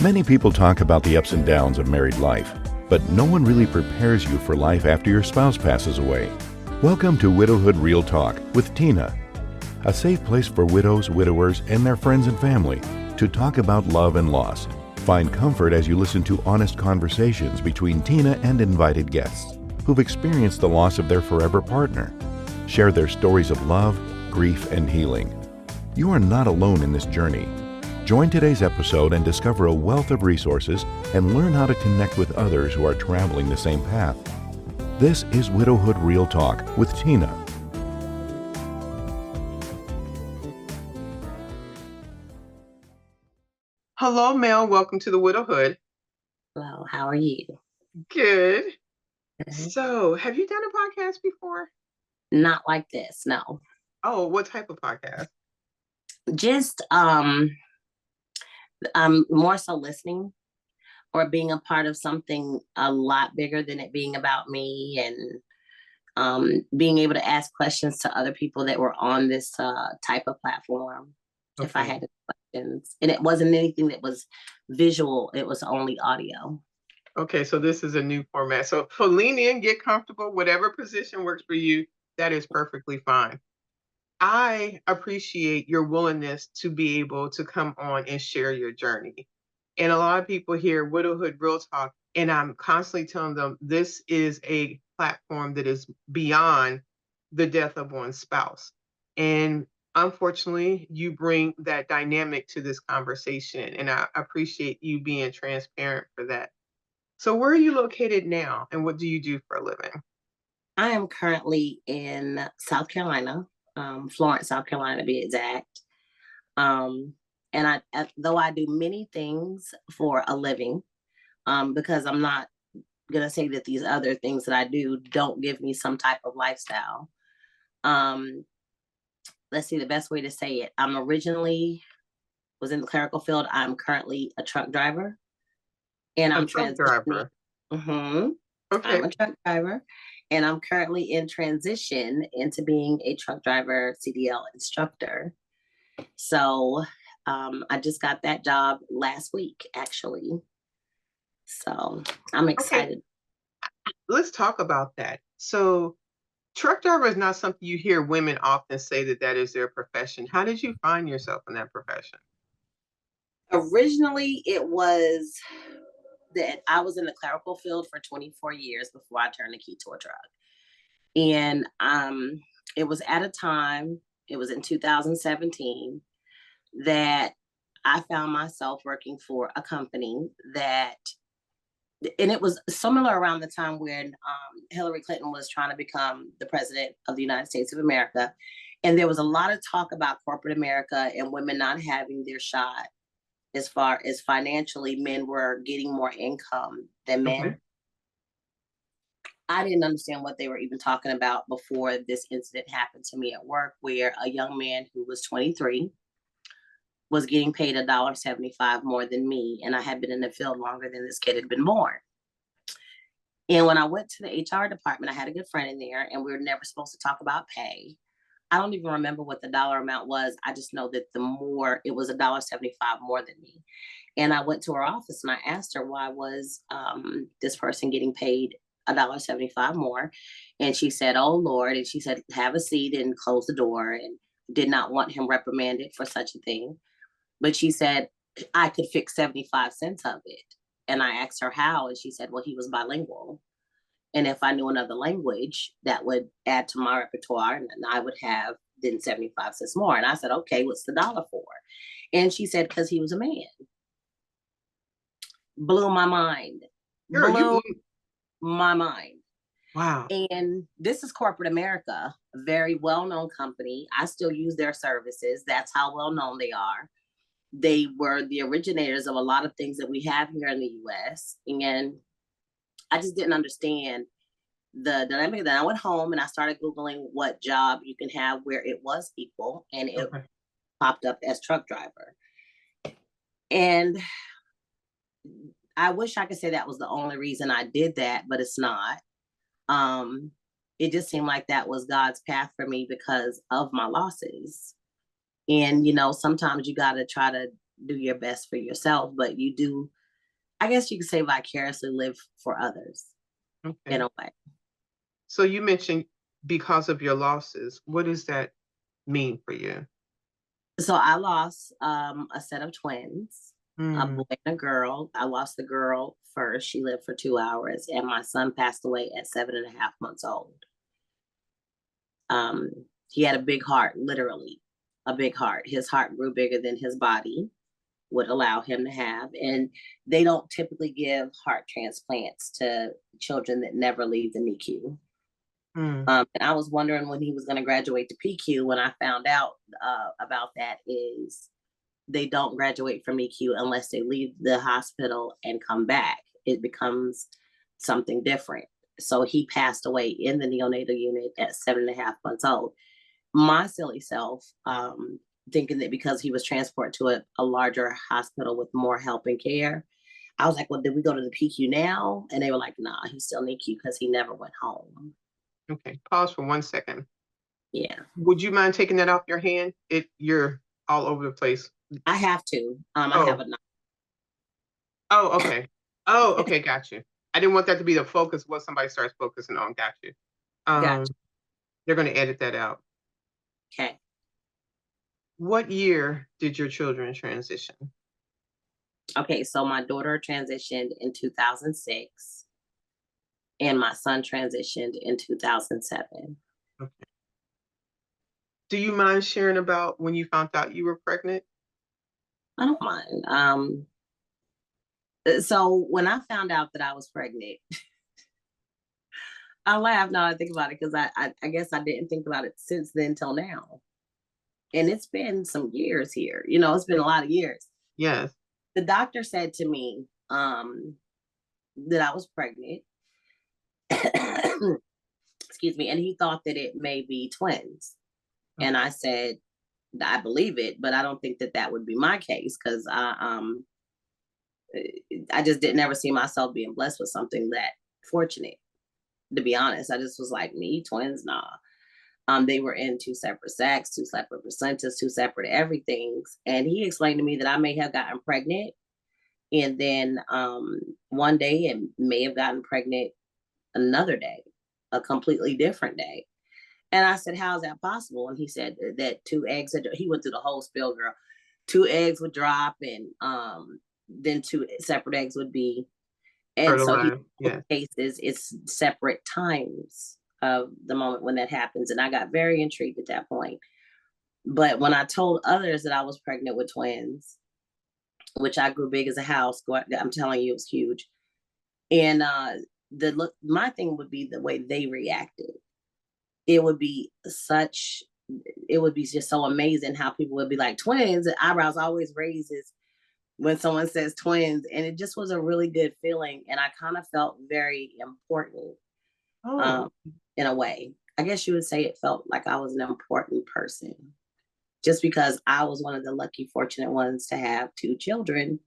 Many people talk about the ups and downs of married life, but no one really prepares you for life after your spouse passes away. Welcome to Widowhood Real Talk with Tina, a safe place for widows, widowers, and their friends and family to talk about love and loss. Find comfort as you listen to honest conversations between Tina and invited guests who've experienced the loss of their forever partner. Share their stories of love, grief, and healing. You are not alone in this journey. Join today's episode and discover a wealth of resources and learn how to connect with others who are traveling the same path. This is Widowhood Real Talk with Tina. Hello, Mel. Welcome to the Widowhood. Hello, how are you? Good. Mhm. So, have you done a podcast before? Not like this, no. Oh, what type of podcast? Just more so listening or being a part of something a lot bigger than it being about me, and being able to ask questions to other people that were on this type of platform. If I Okay. had questions, and it wasn't anything that was visual, it was only audio. Okay, so this is a new format. So lean in, get comfortable, whatever position works for you, that is perfectly fine. I appreciate your willingness to be able to come on and share your journey. And a lot of people hear Widowhood Real Talk, and I'm constantly telling them this is a platform that is beyond the death of one's spouse. And unfortunately, you bring that dynamic to this conversation, and I appreciate you being transparent for that. So, where are you located now, and what do you do for a living? I am currently in South Carolina, Florence, South Carolina to be exact. Um, and though I do many things for a living, because I'm not gonna say that these other things that I do don't give me some type of lifestyle. Um, let's see the best way to say it. I'm originally was in the clerical field. I'm currently a truck driver, and A I'm truck transitioning. driver. hmm I'm Okay. a truck driver, and I'm currently in transition into being a truck driver CDL instructor. So I just got that job last week, actually. So I'm Okay. excited. Let's talk about that. So, truck driver is not something you hear women often say that that is their profession. How did you find yourself in that profession? Originally, it was that I was in the clerical field for 24 years before I turned the key to a truck. And it was at a time, it was in 2017, that I found myself working for a company that, and it was similar around the time when Hillary Clinton was trying to become the president of the United States of America. And there was a lot of talk about corporate America and women not having their shot as far as financially, men were getting more income than Okay. men. I didn't understand what they were even talking about before this incident happened to me at work, where a young man who was 23 was getting paid $1.75 more than me. And I had been in the field longer than this kid had been born. And when I went to the HR department, I had a good friend in there, and we were never supposed to talk about pay. I don't even remember what the dollar amount was. I just know that the more it was $1.75 more than me. And I went to her office and I asked her why was this person getting paid $1.75 more. And she said, "Oh Lord," and she said, "Have a seat," and close the door, and did not want him reprimanded for such a thing. But she said I could fix 75 cents of it. And I asked her how, and she said, well, he was bilingual. And if I knew another language, that would add to my repertoire, and I would have then 75 cents more. And I said, okay, what's the dollar for? And she said, because he was a man. Blew my mind. Girl, you Blew blew. my mind. Wow. And this is corporate America, a very well-known company. I still use their services. That's how well-known they are. They were the originators of a lot of things that we have here in the US. And I just didn't understand the dynamic. Then I went home and I started Googling what job you can have where it was equal, and it Okay. popped up as truck driver. And I wish I could say that was the only reason I did that, but it's not. Um, it just seemed like that was God's path for me because of my losses. And, sometimes you got to try to do your best for yourself, but you do, I guess you could say, vicariously live for others in Okay. a way. So you mentioned because of your losses. What does that mean for you? So I lost a set of twins, a Mm. boy and a girl. I lost the girl first. She lived for 2 hours, and my son passed away at 7.5 months old. Um, he had a big heart, literally a big heart. His heart grew bigger than his body would allow him to have. And they don't typically give heart transplants to children that never leave the NICU. Mm. And I was wondering when he was going to graduate to PQ. When I found out about that, is they don't graduate from NICU unless they leave the hospital and come back. It becomes something different. So he passed away in the neonatal unit at 7.5 months old. My silly self, thinking that because he was transported to a larger hospital with more help and care, I was like, well, did we go to the PQ now? And they were like, nah, he's still NICU because he never went home. Okay. Pause for 1 second. Yeah, Would you mind taking that off your hand? You're all over the place. I have to. I have Oh. a Oh, okay. Oh, okay. Got you. I didn't want that to be the focus. What somebody starts focusing on. Got you. gotcha. They're going to edit that out. Okay. What year did your children transition? Okay, so my daughter transitioned in 2006 and my son transitioned in 2007. Okay. Do you mind sharing about when you found out you were pregnant? I don't mind. So when I found out that I was pregnant, I laugh now I think about it because I guess I didn't think about it since then till now. And it's been some years here. It's been a lot of years. Yes. The doctor said to me that I was pregnant. Excuse me. And he thought that it may be twins. And I said, I believe it, but I don't think that that would be my case because I just didn't ever see myself being blessed with something that fortunate. To be honest, I just was like, me, twins, nah. They were in two separate sacks, two separate placentas, two separate everythings. And he explained to me that I may have gotten pregnant. And then one day and may have gotten pregnant another day, a completely different day. And I said, how is that possible? And he said that two eggs, he went through the whole spiel, girl. 2 eggs would drop and then 2 separate eggs would be. And so he cases, it's separate times of the moment when that happens. And I got very intrigued at that point. But when I told others that I was pregnant with twins, which I grew big as a house, I'm telling you, it was huge. And my thing would be the way they reacted. It would be just so amazing how people would be like, twins, and eyebrows always raises when someone says twins. And it just was a really good feeling. And I kind of felt very important in a way. I guess you would say it felt like I was an important person just because I was one of the lucky, fortunate ones to have 2 children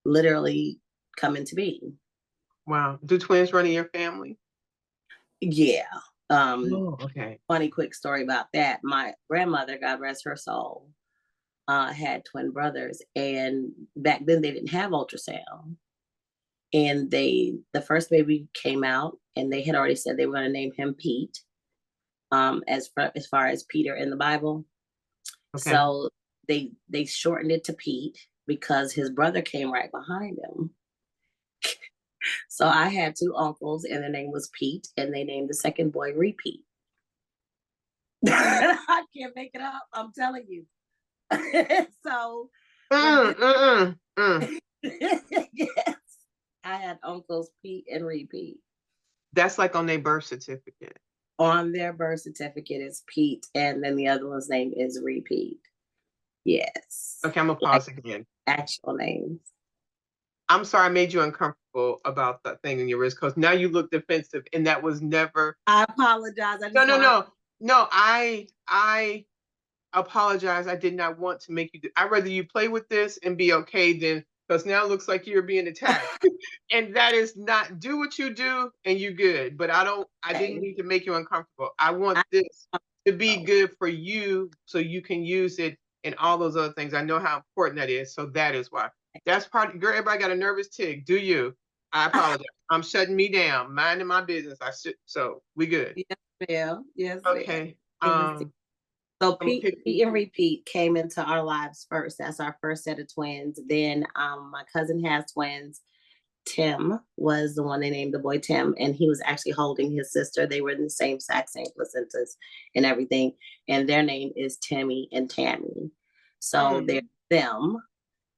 literally come into being. Wow. Do twins run in your family? Yeah. Okay. Funny quick story about that. My grandmother, God rest her soul, had twin brothers, and back then they didn't have ultrasound. And the first baby came out, and they had already said they were going to name him Pete, as far as Peter in the Bible. Okay. So they shortened it to Pete because his brother came right behind him. So I had 2 uncles, and their name was Pete, and they named the second boy Repeat. I can't make it up. I'm telling you. So, yes, I had uncles Pete and Repeat. That's like on their birth certificate. On their birth certificate is Pete, and then the other one's name is Repeat. Yes. Okay, I'm gonna pause again. Actual names. I'm sorry I made you uncomfortable about that thing in your wrist because now you look defensive, and that was never. I apologize. No. I apologize. I did not want to make you. I'd rather you play with this and be okay than because now it looks like you're being attacked, and that is not. Do what you do, and you good. But I didn't need to make you uncomfortable. I want this to be good for you, so you can use it and all those other things. I know how important that is. So that is why. That's part. Girl, everybody got a nervous tick. Do you? I apologize. I'm shutting me down, minding my business. I should. So we good. Yes, ma'am. Yes, ma'am. Okay. Let me see. So I'm Pete and Repeat came into our lives first. That's our first set of twins. Then my cousin has twins. Tim was the one they named the boy Tim, and he was actually holding his sister. They were in the same placentas and everything. And their name is Timmy and Tammy. So they're them.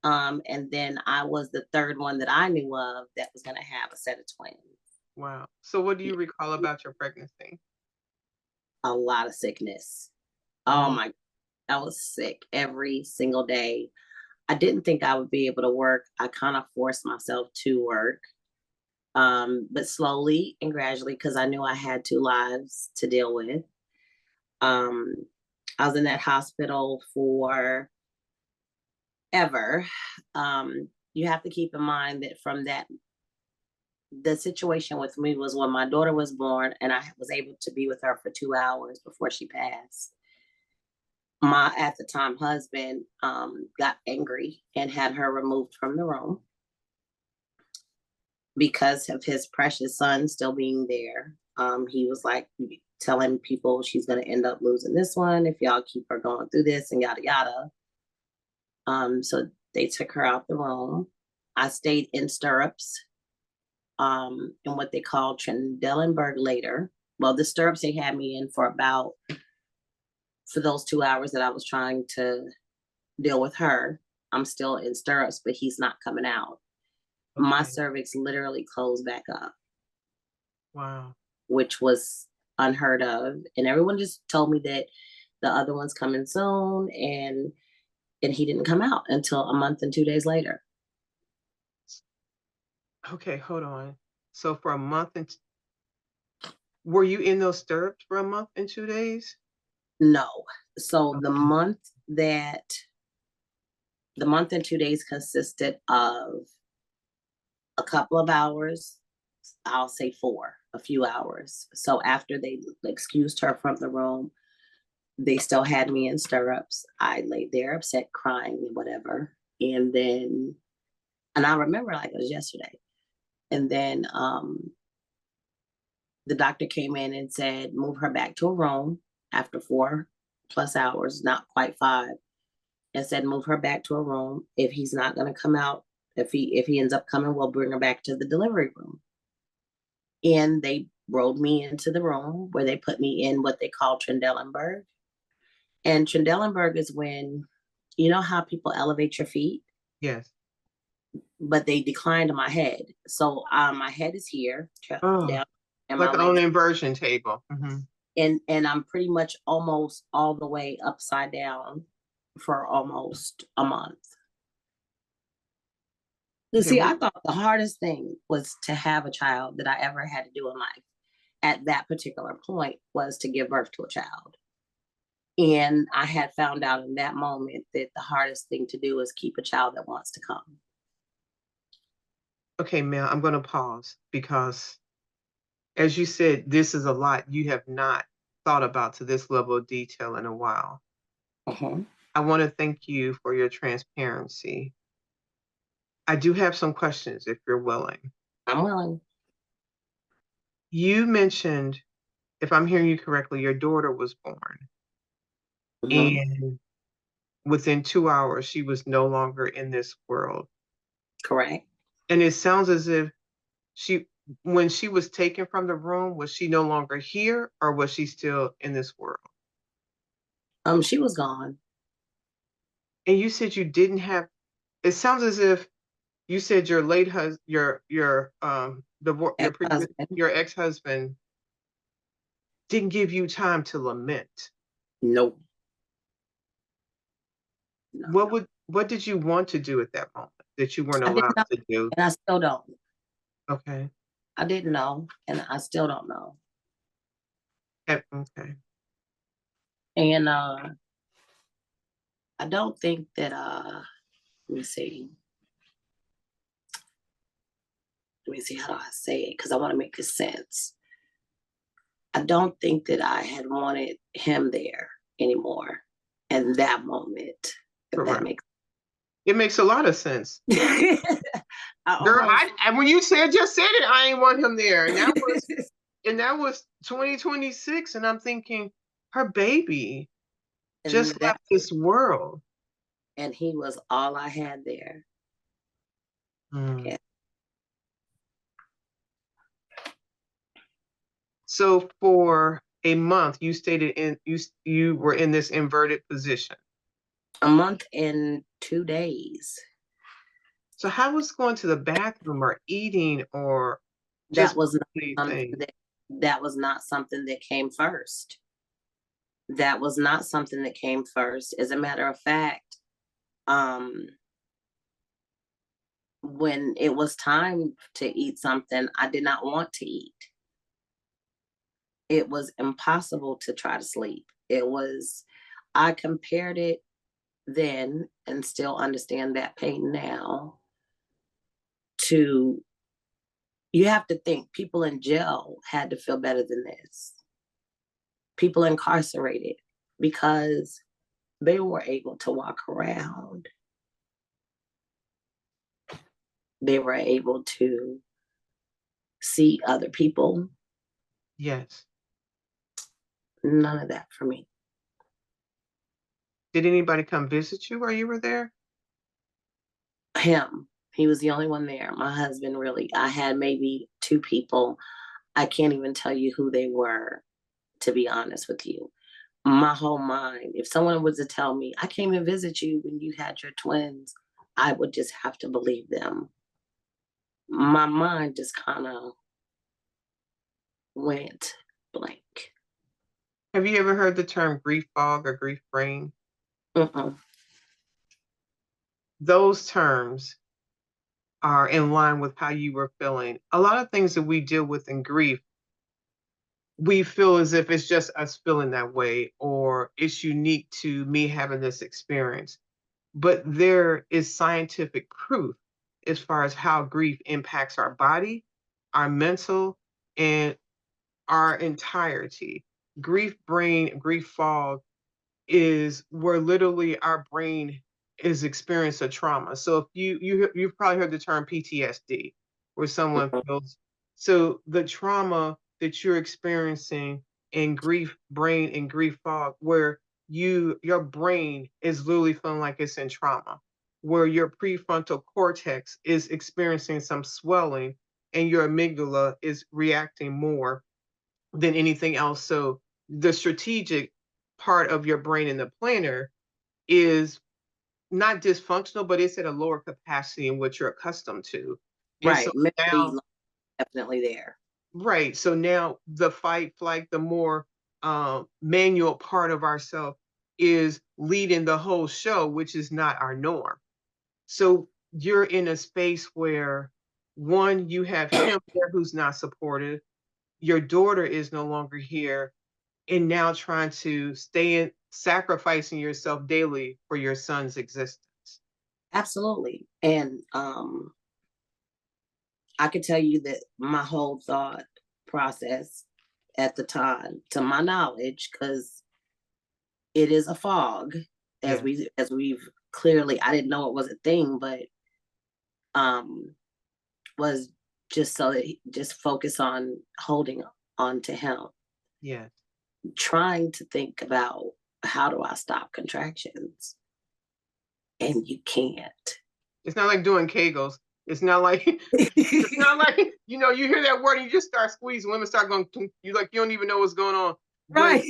And then I was the third one that I knew of that was going to have a set of twins. Wow. So what do you recall about your pregnancy? A lot of sickness. Oh my, I was sick every single day. I didn't think I would be able to work. I kind of forced myself to work, but slowly and gradually, because I knew I had 2 lives to deal with. I was in that hospital for ever. You have to keep in mind that the situation with me was when my daughter was born and I was able to be with her for 2 hours before she passed. My, at the time, husband got angry and had her removed from the room because of his precious son still being there. He was like telling people she's going to end up losing this one if y'all keep her going through this and yada yada. So they took her out the room. I stayed in stirrups in what they call Trendelenburg later. Well, the stirrups they had me in for those 2 hours that I was trying to deal with her. I'm still in stirrups, but he's not coming out. Okay. My cervix literally closed back up. Wow. Which was unheard of. And everyone just told me that the other one's coming soon, and he didn't come out until a month and 2 days later. Okay, hold on. So for a month were you in those stirrups for a month and 2 days? No. So the month and 2 days consisted of a couple of hours, I'll say 4, a few hours. So after they excused her from the room, they still had me in stirrups. I laid there upset, crying and whatever. And I remember like it was yesterday. And then the doctor came in and said, move her back to a room after 4+ hours, not quite 5, and said, move her back to a room. If he's not going to come out, if he ends up coming, we'll bring her back to the delivery room. And they rolled me into the room where they put me in what they call Trendelenburg. And Trendelenburg is when, you know how people elevate your feet? Yes. But they declined my head. So my head is here. Down, and like on an inversion table. Mm-hmm. And I'm pretty much almost all the way upside down for almost a month. Okay, see, I thought the hardest thing was to have a child that I ever had to do in life at that particular point was to give birth to a child. And I had found out in that moment that the hardest thing to do is keep a child that wants to come. Okay, Mel, I'm going to pause because, as you said, this is a lot you have not thought about to this level of detail in a while. I want to thank you for your transparency. I do have some questions if you're willing. I'm willing. You mentioned, if I'm hearing you correctly, your daughter was born. And within 2 hours, she was no longer in this world. Correct. And it sounds as if when she was taken from the room, was she no longer here or was she still in this world? She was gone. And you said you didn't have, it sounds as if you said your late husband, your ex-husband didn't give you time to lament. Nope. What did you want to do at that moment that you weren't allowed to do? And I still don't. Okay. I didn't know, and I still don't know. Okay. And I don't think that let me see how do I say it, because I want to make it sense. I don't think that I had wanted him there anymore in that moment, if that Correct. makes It makes a lot of sense. I Girl, almost and when you just said it, I ain't want him there. And that was 2026. And I'm thinking, her baby and just that left this world. and he was all I had there. Mm. Yeah. So for a month, you stayed in you were in this inverted position. A month and 2 days. So how was going to the bathroom or eating or That just was not something anything? that was not something that came first. That was not something that came first. As a matter of fact, um, when it was time to eat something, I did not want to eat. It was impossible to try to sleep. I compared it then and still understand that pain now to, you have to think people in jail had to feel better than this. People incarcerated, because they were able to walk around. They were able to see other people. Yes. None of that for me. Did anybody come visit you while you were there? Him, he was the only one there. My husband, really, I had maybe 2 people. I can't even tell you who they were, to be honest with you. My whole mind, if someone was to tell me, I came and visit you when you had your twins, I would just have to believe them. My mind just kind of went blank. Have you ever heard the term grief fog or grief brain? Mm-mm. Those terms are in line with how you were feeling. A lot of things that we deal with in grief, we feel as if it's just us feeling that way or it's unique to me having this experience. But there is scientific proof as far as how grief impacts our body, our mental, and our entirety. Grief brain, grief fog is where literally our brain is experiencing a trauma. So if you've probably heard the term PTSD, where someone Mm-mm. feels, so the trauma that you're experiencing in grief brain and grief fog, where your brain is literally feeling like it's in trauma, where your prefrontal cortex is experiencing some swelling and your amygdala is reacting more than anything else. So the strategic part of your brain in the planner is not dysfunctional, but it's at a lower capacity in what you're accustomed to. And so Right. Mentally, now, definitely there. right. So now the fight, flight, the more manual part of ourself is leading the whole show, which is not our norm. So you're in a space where one, you have him there who's not supportive. Your daughter is no longer here and now trying to stay in sacrificing yourself daily for your son's existence. Absolutely. And I could tell you that my whole thought process at the time, to my knowledge, because it is a fog, Yeah. as we've clearly, I didn't know it was a thing, but um was just so that just focus on holding on to him, Yeah. trying to think about how do I stop contractions, and you can't. It's not like doing Kegels. It's not like it's not like you hear that word and you just start squeezing. Women start going. You like you don't even know what's going on. But Right.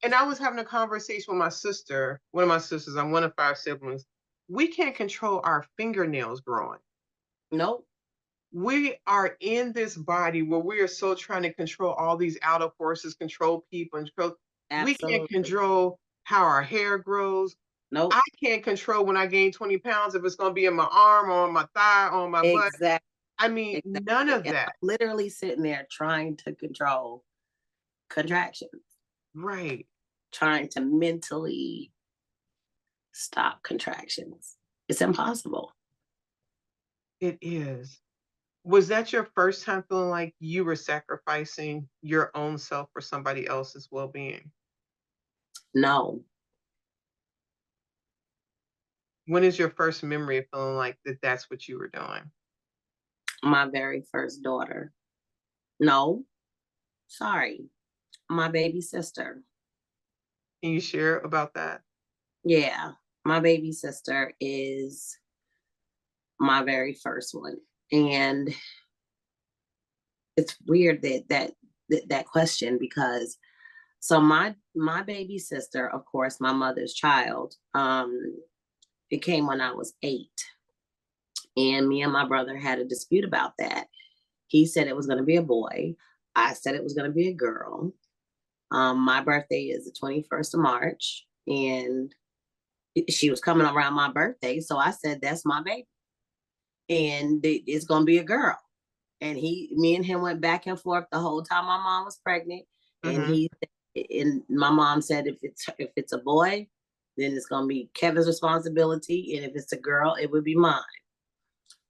and I was having a conversation with my sister, one of my sisters. I'm one of 5 siblings. We can't control our fingernails growing. Nope. We are in this body where we are so trying to control all these outer forces, control people, and control. We can't Absolutely. control how our hair grows. I Nope. can't control when I gain 20 pounds if it's going to be in my arm or on my thigh or on my butt. Exactly. I mean, none Exactly. of And that. I'm literally sitting there trying to control contractions, Right. trying to mentally stop contractions. It's impossible. It is. Was that your first time feeling like you were sacrificing your own self for somebody else's well being? No, When is your first memory of feeling like that's what you were doing? My very first daughter. No, sorry, my baby sister. Can you share about that? Yeah, my baby sister is my very first one. And it's weird that question, because so my baby sister, of course, my mother's child, it came when I was 8. And me and my brother had a dispute about that. He said it was going to be a boy. I said it was going to be a girl. My birthday is the 21st of March, and she was coming around my birthday. So I said, that's my baby. And it's going to be a girl. And me and him went back and forth the whole time my mom was pregnant. And my mom said, if it's a boy, then it's going to be Kevin's responsibility. And if it's a girl, it would be mine.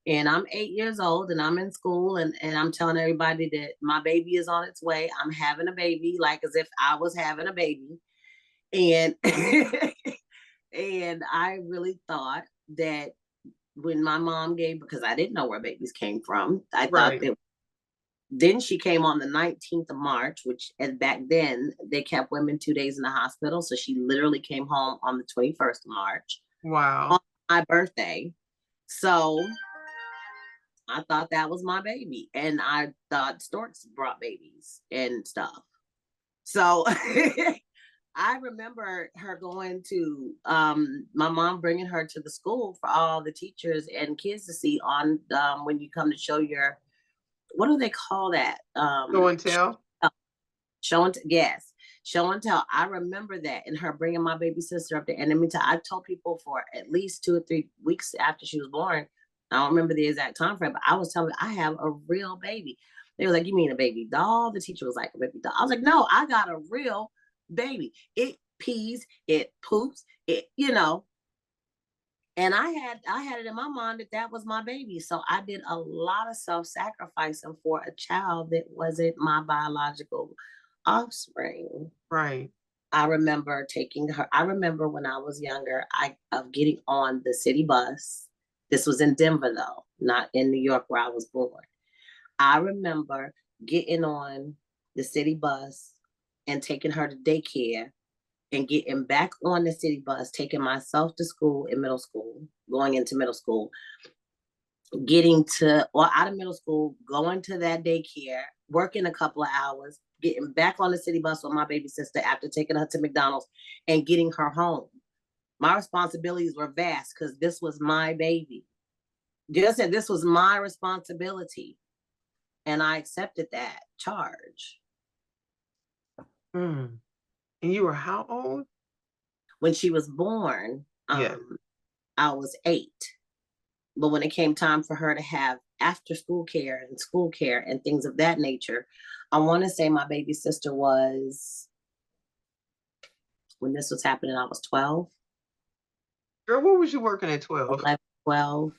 And I'm 8 years old and I'm in school, and I'm telling everybody that my baby is on its way. I'm having a baby, like as if I was having a baby. And and I really thought that when my mom gave, because I didn't know where babies came from, I thought that then she came on the 19th of March, which back then they kept women 2 days in the hospital. So she literally came home on the 21st of March. Wow. On my birthday. So I thought that was my baby. And I thought storks brought babies and stuff. So I remember her going to my mom bringing her to the school for all the teachers and kids to see on when you come to show your, what do they call that? Show and tell. Yes, show and tell. I remember that, and her bringing my baby sister up there. And in the meantime, I told people for at least 2 or 3 weeks after she was born. I don't remember the exact time frame, but I was telling them I have a real baby. They were like, "You mean a baby doll?" The teacher was like, "A baby doll." I was like, "No, I got a real baby. It pees, it poops, it. And I had it in my mind that was my baby. So I did a lot of self-sacrificing for a child that wasn't my biological offspring. Right. I remember taking her. I remember when I was younger, of getting on the city bus. This was in Denver, though, not in New York where I was born. I remember getting on the city bus and taking her to daycare and getting back on the city bus, taking myself to school in middle school, going into middle school, out of middle school, going to that daycare, working a couple of hours, getting back on the city bus with my baby sister after taking her to McDonald's and getting her home. My responsibilities were vast because this was my baby. Just said this was my responsibility. And I accepted that charge. And you were how old? When she was born, Yeah. I was 8. But when it came time for her to have after school care and things of that nature, I want to say my baby sister was, when this was happening, I was 12. Girl, what was you working at 12? 11, 12.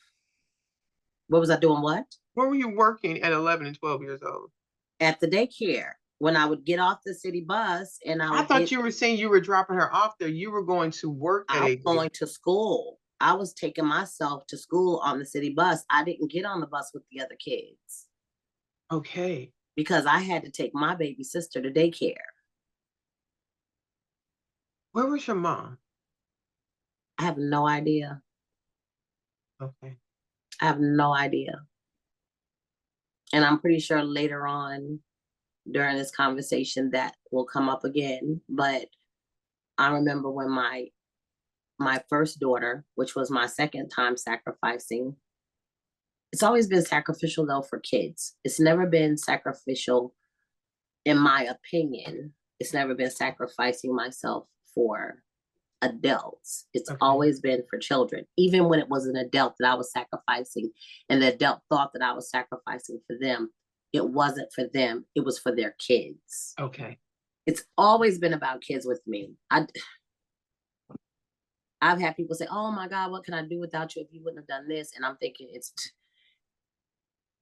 What was I doing? What? Where were you working at 11 and 12 years old? At the daycare. When I would get off the city bus and I thought you were saying you were dropping her off there. You were going to work at I was going to school. I was taking myself to school on the city bus. I didn't get on the bus with the other kids. Okay. Because I had to take my baby sister to daycare. Where was your mom? I have no idea. Okay. I have no idea. And I'm pretty sure later on during this conversation that will come up again. But I remember when my first daughter, which was my second time sacrificing, it's always been sacrificial though for kids. It's never been sacrificial, in my opinion. It's never been sacrificing myself for adults. It's always been for children. Even when it was an adult that I was sacrificing and the adult thought that I was sacrificing for them, it wasn't for them. It was for their kids. Okay. It's always been about kids with me. I've had people say, "Oh my God, what can I do without you if you wouldn't have done this?" And I'm thinking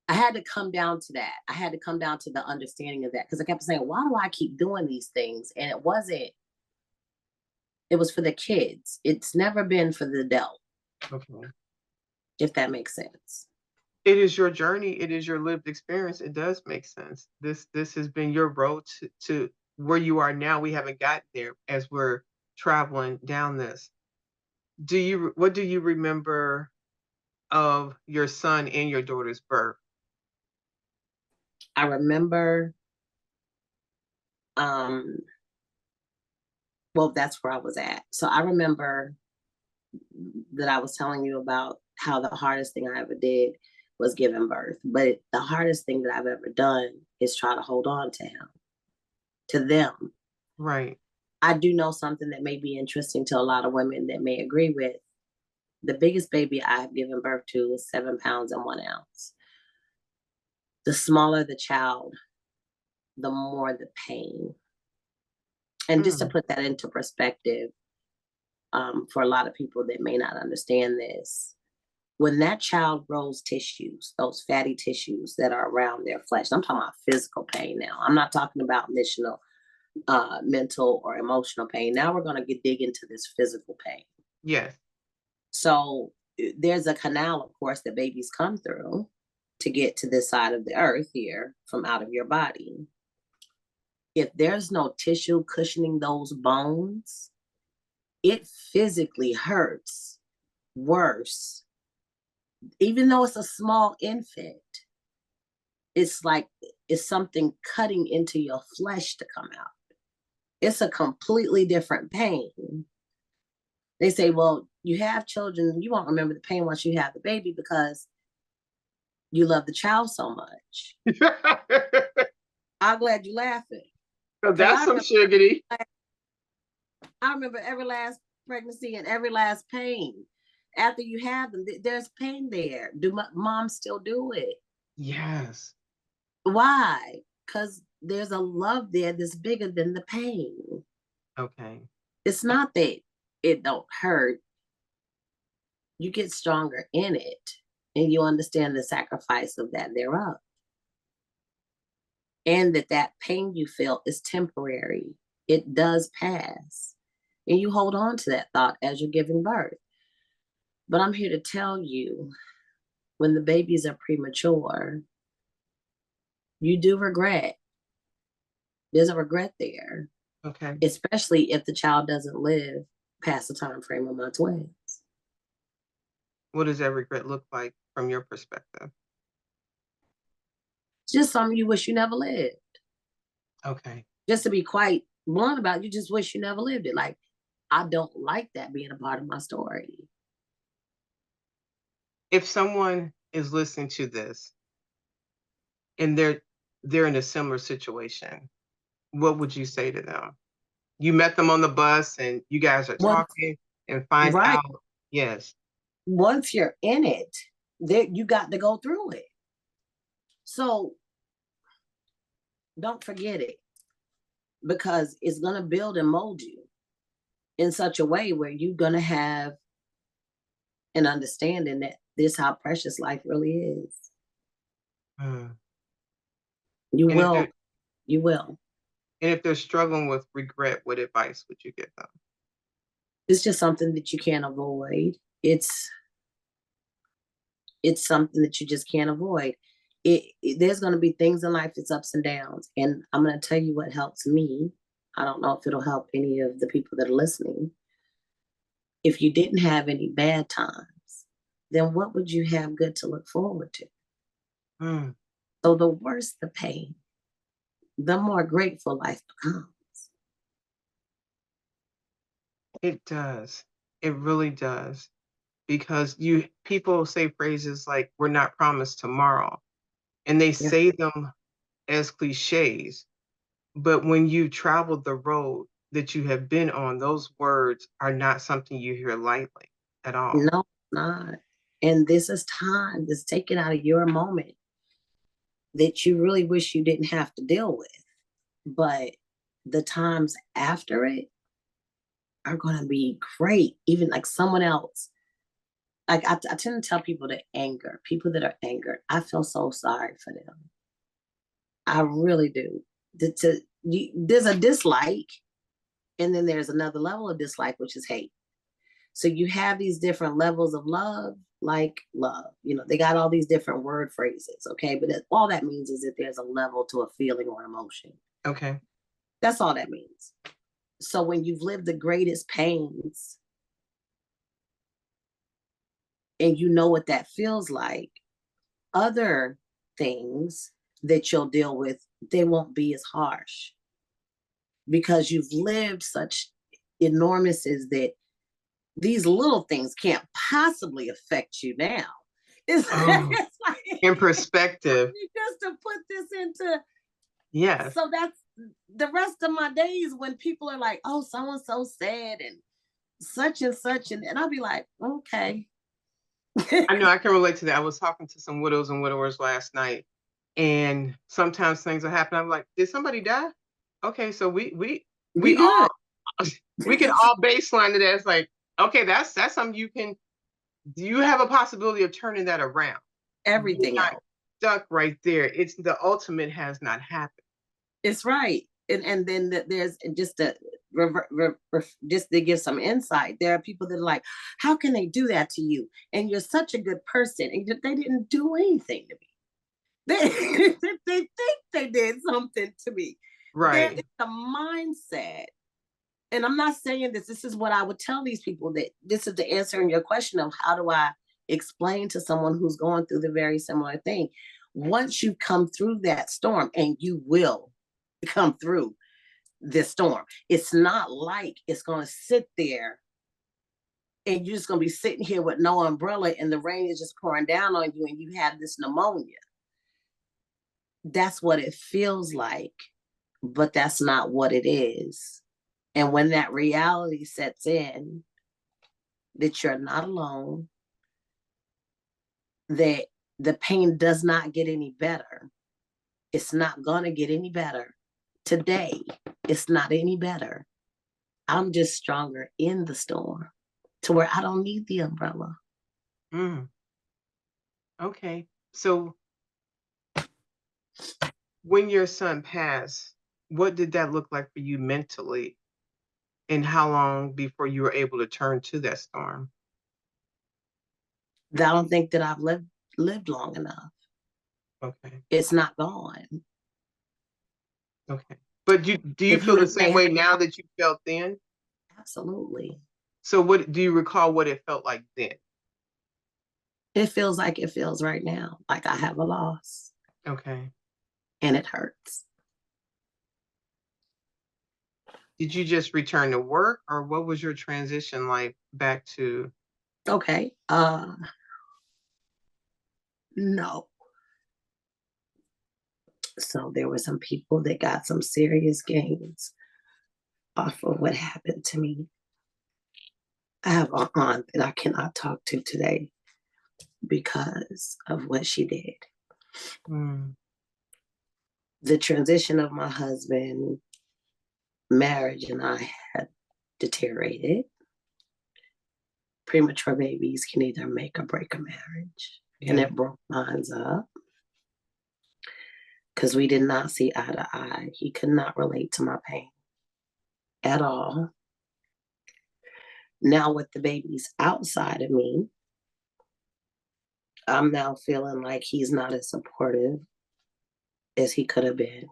I had to come down to that. I had to come down to the understanding of that, because I kept saying, why do I keep doing these things? And it was for the kids. It's never been for the adult. Okay. if that makes sense. It is your journey. It is your lived experience. It does make sense. This has been your road to where you are now. We haven't gotten there as we're traveling down this. What do you remember of your son and your daughter's birth? I remember, um, well, that's where I was at. So I remember that I was telling you about how the hardest thing I ever did was giving birth. But the hardest thing that I've ever done is try to hold on to him, to them. Right. I do know something that may be interesting to a lot of women that may agree with. The biggest baby I've given birth to was 7 pounds and 1 ounce. The smaller the child, the more the pain. And just to Mm. put that into perspective, for a lot of people that may not understand this, when that child grows tissues, those fatty tissues that are around their flesh, I'm talking about physical pain now. I'm not talking about mental or emotional pain. Now we're going to dig into this physical pain. Yes. So there's a canal, of course, that babies come through to get to this side of the earth here from out of your body. If there's no tissue cushioning those bones, it physically hurts worse. Even though it's a small infant, it's like it's something cutting into your flesh to come out. It's a completely different pain. They say, well, you have children, you won't remember the pain once you have the baby because you love the child so much. I'm glad you're laughing. So that's some sugary. I remember every last pregnancy and every last pain. After you have them, there's pain there. Do moms still do it? Yes. Why? Because there's a love there that's bigger than the pain. Okay. It's not that it don't hurt. You get stronger in it and you understand the sacrifice of that thereof. And that pain you feel is temporary. It does pass. And you hold on to that thought as you're giving birth. But I'm here to tell you, when the babies are premature, you do regret. There's a regret there. Okay. Especially if the child doesn't live past the time frame of my twins. What does that regret look like from your perspective? Just something you wish you never lived. Okay. Just to be quite blunt about it, you just wish you never lived it. Like, I don't like that being a part of my story. If someone is listening to this and they're in a similar situation, what would you say to them? You met them on the bus and you guys are talking and find Right. out. Yes. Once you're in it, you got to go through it. So don't forget it, because it's going to build and mold you in such a way where you're going to have an understanding that this is how precious life really is. Mm. You And will. You will. And if they're struggling with regret, what advice would you give them? It's just something that you can't avoid. It's something that you just can't avoid. There's going to be things in life that's ups and downs. And I'm going to tell you what helps me. I don't know if it'll help any of the people that are listening. If you didn't have any bad times, then what would you have good to look forward to? Mm. So the worse the pain, the more grateful life becomes. It does. It really does. Because people say phrases like, we're not promised tomorrow. And they Yeah. say them as cliches. But when you traveled the road that you have been on, those words are not something you hear lightly at all. No, not. And this is time that's taken out of your moment that you really wish you didn't have to deal with. But the times after it are going to be great. Even like someone else. Like I tend to tell people that people that are angered, I feel so sorry for them. I really do. There's a dislike, and then there's another level of dislike, which is hate. So you have these different levels of love, like love. They got all these different word phrases, okay? But all that means is that there's a level to a feeling or emotion. Okay. That's all that means. So when you've lived the greatest pains and you know what that feels like, other things that you'll deal with, they won't be as harsh because you've lived such enormouses that these little things can't possibly affect you now. It's like, in perspective. just to put this into, yes. So that's the rest of my days when people are like, oh, so sad and such, and I'll be like, okay. I know I can relate to that. I was talking to some widows and widowers last night, and sometimes things will happen. I'm like, did somebody die? Okay, so we all we can all baseline it as like, okay, that's something you have a possibility of turning that around. Everything else stuck right there. It's the ultimate has not happened. It's right. And then there's just just to give some insight. There are people that are like, how can they do that to you? And you're such a good person, and they didn't do anything to me. They think they did something to me. Right. There is a mindset. And I'm not saying this. This is what I would tell these people, that this is the answer in your question of how do I explain to someone who's going through the very similar thing. Once you come through that storm, and you will come through this storm, it's not like it's going to sit there and you're just going to be sitting here with no umbrella and the rain is just pouring down on you and you have this pneumonia. That's what it feels like, but that's not what it is. And when that reality sets in, that you're not alone, that the pain does not get any better. It's not going to get any better. Today, it's not any better. I'm just stronger in the storm to where I don't need the umbrella. Okay. So when your son passed, what did that look like for you mentally? And how long before you were able to turn to that storm? I don't think that I've lived long enough. Okay. It's not gone. Okay. But do you feel the same way now that you felt then? Absolutely. So what do you recall what it felt like then? It feels like it feels right now, like I have a loss. Okay. And it hurts. Did you just return to work, or what was your transition like back to? Okay. No. So there were some people that got some serious gains off of what happened to me. I have an aunt that I cannot talk to today because of what she did. The transition of my husband, marriage, and I had deteriorated. Premature babies can either make or break a marriage. Yeah. And it broke mine up because we did not see eye to eye. He could not relate to my pain at all. Now with the babies outside of me, I'm now feeling like he's not as supportive as he could have been.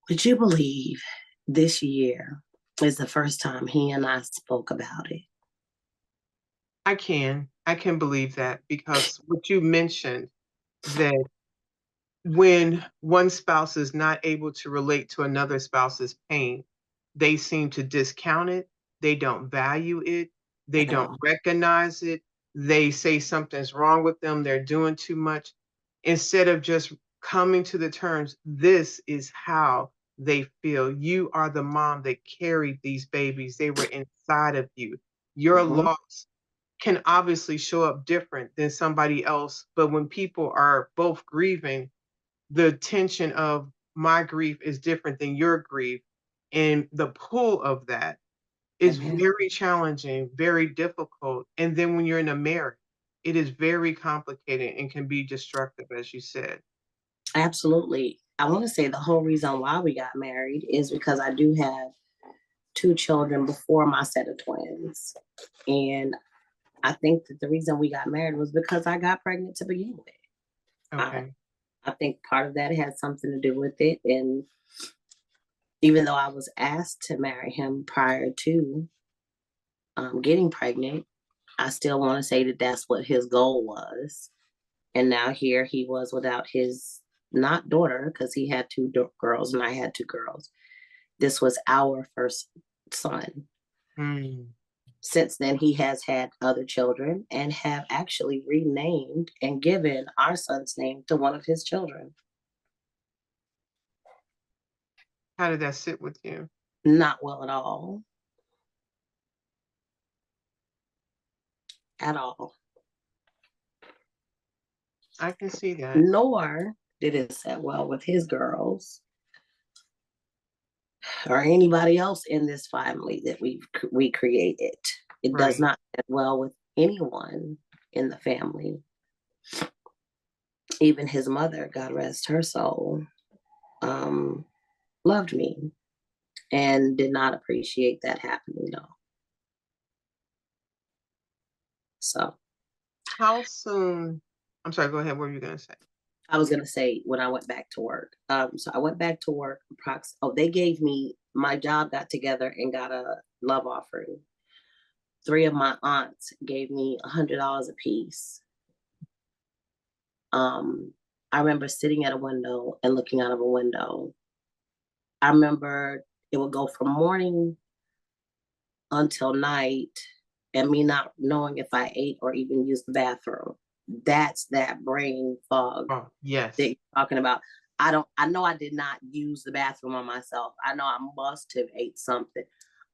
Would you believe this year is the first time he and I spoke about it? I can believe that, because what you mentioned, that when one spouse is not able to relate to another spouse's pain, they seem to discount it. They don't value it. They don't recognize it. They say something's wrong with them. They're doing too much, instead of just coming to the terms, this is how they feel. You are the mom that carried these babies. They were inside of you. Your loss can obviously show up different than somebody else. But when people are both grieving, the tension of my grief is different than your grief. And the pull of that is very challenging, very difficult. And then when you're in a marriage, it is very complicated and can be destructive, as you said. Absolutely. I want to say the whole reason why we got married is because I do have 2 children before my set of twins. And I think that the reason we got married was because I got pregnant to begin with. Okay. I think part of that had something to do with it. And even though I was asked to marry him prior to getting pregnant, I still want to say that that's what his goal was. And now here he was without his not daughter, because he had 2 girls and I had 2 girls. This was our first son. Mm. Since then, he has had other children and have actually renamed and given our son's name to one of his children. How did that sit with you? Not well at all. At all. I can see that. Nor did it sit well with his girls or anybody else in this family that we created. It does Right. not sit well with anyone in the family. Even his mother, God rest her soul, loved me and did not appreciate that happening, though. So How soon? I'm sorry, go ahead. What were you going to say? I was gonna say when I went back to work. So I went back to work. They gave me, my job got together and got a love offering. 3 of my aunts gave me $100 a piece. I remember sitting at a window and looking out of a window. I remember it would go from morning until night and me not knowing if I ate or even used the bathroom. That's that brain fog Oh, yes. that you're talking about. I know I did not use the bathroom on myself. I know I must have ate something.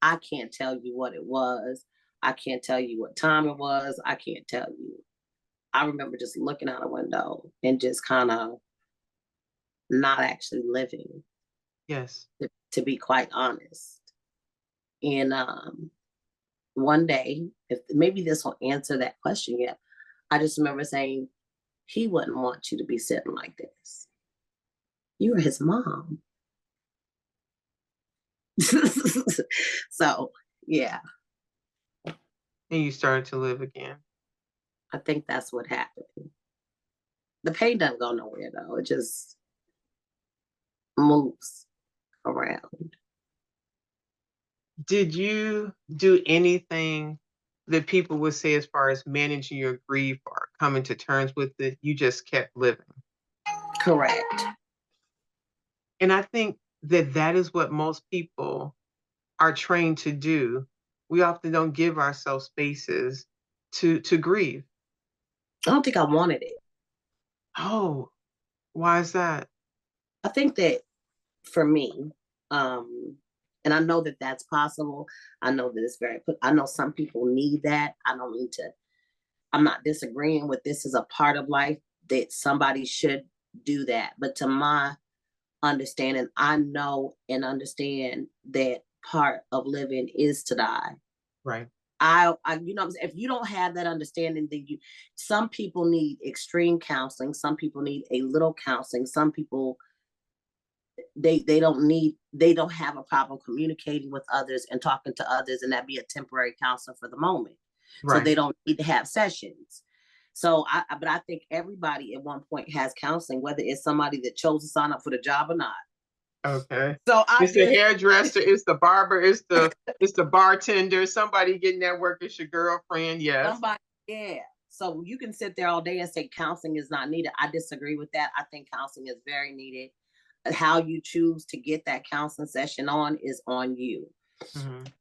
I can't tell you what it was. I can't tell you what time it was. I can't tell you. I remember just looking out a window and just kind of not actually living, Yes. to be quite honest. And one day, if maybe this will answer that question yet, I just remember saying, he wouldn't want you to be sitting like this. You were his mom. So, yeah, And you started to live again. I think that's what happened. The pain doesn't go nowhere, though. It just moves around. Did you do anything that people would say as far as managing your grief or coming to terms with it? You just kept living. Correct. And I think that that is what most people are trained to do. We often don't give ourselves spaces to grieve. I don't think I wanted it. Oh, why is that? I think that for me, and I know that that's possible. I know that it's I know some people need that. I'm not disagreeing with this is a part of life that somebody should do that. But to my understanding, I know and understand that part of living is to die. Right. You know, if you don't have that understanding, then some people need extreme counseling. Some people need a little counseling. Some people, they don't have a problem communicating with others and talking to others, and that be a temporary counselor for the moment. So Right. they don't need to have sessions. So but I think everybody at one point has counseling, whether it's somebody that chose to sign up for the job or not. Okay. So It's the hairdresser, it's the barber, it's the bartender, somebody getting that work, it's your girlfriend. Yes. somebody, yeah. So you can sit there all day and say counseling is not needed. I disagree with that. I think counseling is very needed. How you choose to get that counseling session on is on you. Mhm.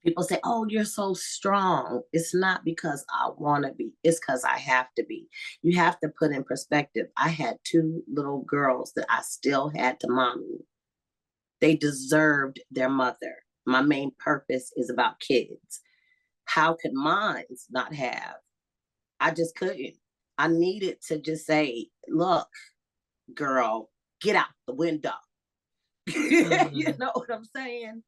People say, oh, you're so strong. It's not because I want to be, it's because I have to be. You have to put in perspective. I had 2 little girls that I still had to mommy. They deserved their mother. My main purpose is about kids. How could mine not have? I just couldn't. I needed to just say, look, girl, get out the window. You know what I'm saying?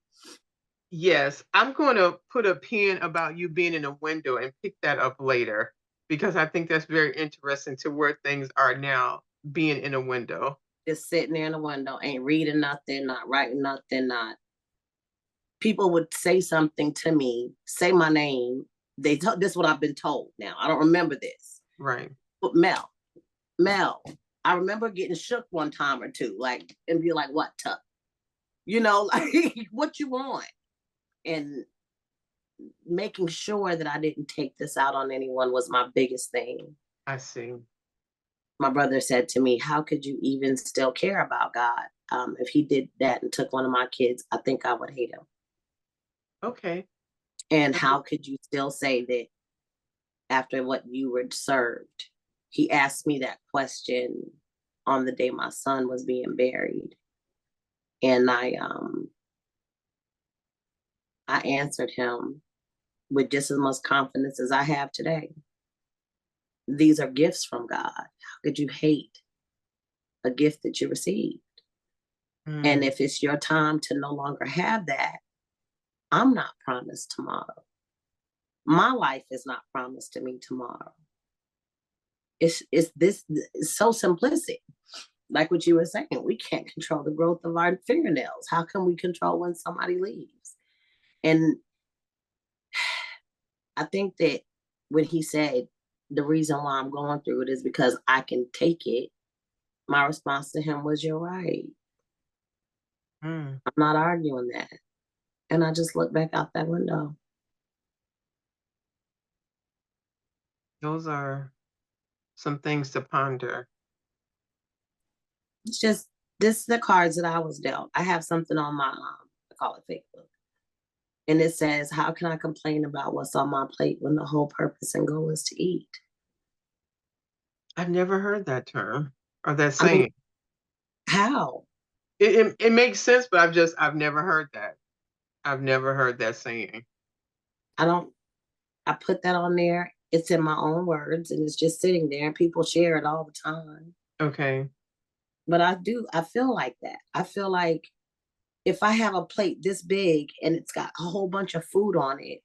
Yes, I'm going to put a pin about you being in a window and pick that up later because I think that's very interesting to where things are now being in a window. Just sitting there in the window, ain't reading nothing, not writing nothing, not. people would say something to me, say my name. This is what I've been told now. I don't remember this. Right. But Mel, I remember getting shook one time or two, like, and be like, what, Tuck? You know, like, what you want? And making sure that I didn't take this out on anyone was my biggest thing. I see. My brother said to me, how could you even still care about God? If he did that and took one of my kids, I think I would hate him. Okay. And how could you still say that after what you were served? He asked me that question on the day my son was being buried. And I answered him with just as much confidence as I have today. These are gifts from God. How could you hate a gift that you received? And if it's your time to no longer have that, I'm not promised tomorrow. My life is not promised to me tomorrow. It's so simplistic. Like what you were saying, we can't control the growth of our fingernails. How can we control when somebody leaves? And I think that when he said the reason why I'm going through it is because I can take it, my response to him was, you're right. I'm not arguing that. And I just looked back out that window. Those are some things to ponder. It's just, this is the cards that I was dealt. I have something on my, I call it Facebook. And it says, how can I complain about what's on my plate when the whole purpose and goal is to eat? I've never heard that term or that saying. I mean, how? It makes sense, but I've never heard that. I've never heard that saying. I put that on there. It's in my own words and it's just sitting there and people share it all the time. Okay. But I feel like that. I feel like if I have a plate this big and it's got a whole bunch of food on it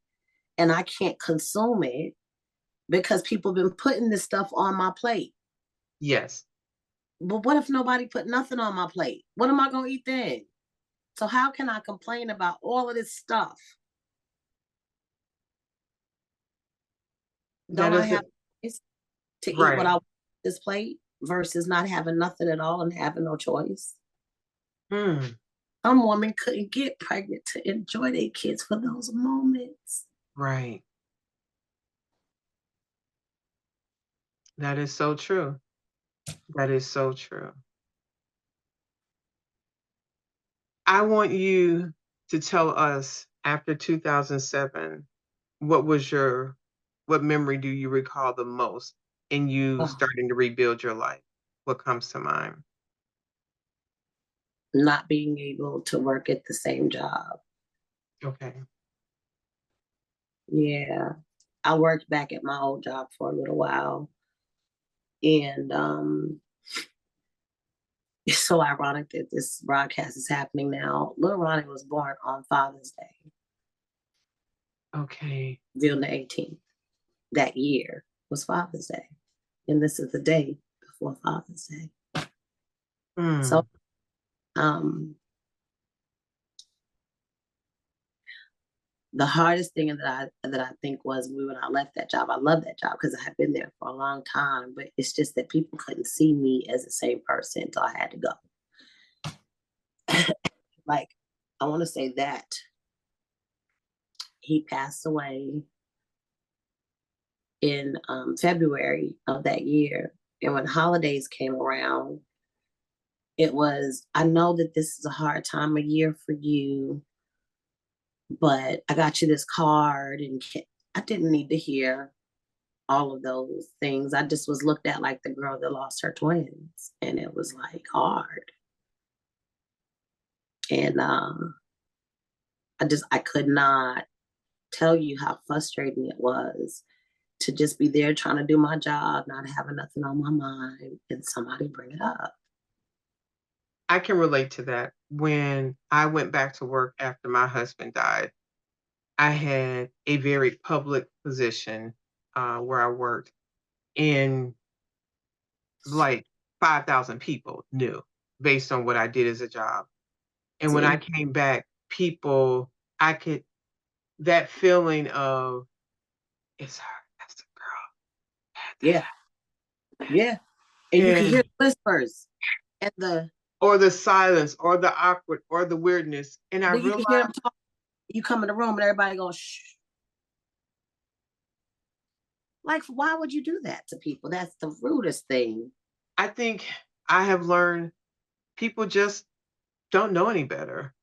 and I can't consume it because people have been putting this stuff on my plate. Yes. But what if nobody put nothing on my plate? What am I going to eat then? So how can I complain about all of this stuff? Don't I have to eat what I want this plate versus not having nothing at all and having no choice? Some women couldn't get pregnant to enjoy their kids for those moments. Right. That is so true. That is so true. I want you to tell us after 2007, what memory do you recall the most in you starting to rebuild your life? What comes to mind? Not being able to work at the same job. Okay. Yeah. I worked back at my old job for a little while. And it's so ironic that this broadcast is happening now. Little Ronnie was born on Father's Day. Okay. June the 18th. That year was Father's Day. And this is the day before Father's Day. So the hardest thing that I think was when I left that job. I love that job because I had been there for a long time, but it's just that people couldn't see me as the same person, so I had to go. Like, I want to say that he passed away in February of that year, and when holidays came around, it was, I know that this is a hard time of year for you, but I got you this card, and I didn't need to hear all of those things. I just was looked at like the girl that lost her twins, and it was like hard. And I could not tell you how frustrating it was to just be there trying to do my job, not having nothing on my mind, and somebody bring it up. I can relate to that. When I went back to work after my husband died, I had a very public position where I worked, and like 5,000 people knew based on what I did as a job. And when I came back, I could, that feeling of, it's her, that's the girl. Yeah. Yeah. And you can And hear the whispers and or the silence or the awkward or the weirdness. And I then you can hear realized, them talk. You come in the room and everybody goes, shh. Like, why would you do that to people? That's the rudest thing. I think I have learned people just don't know any better.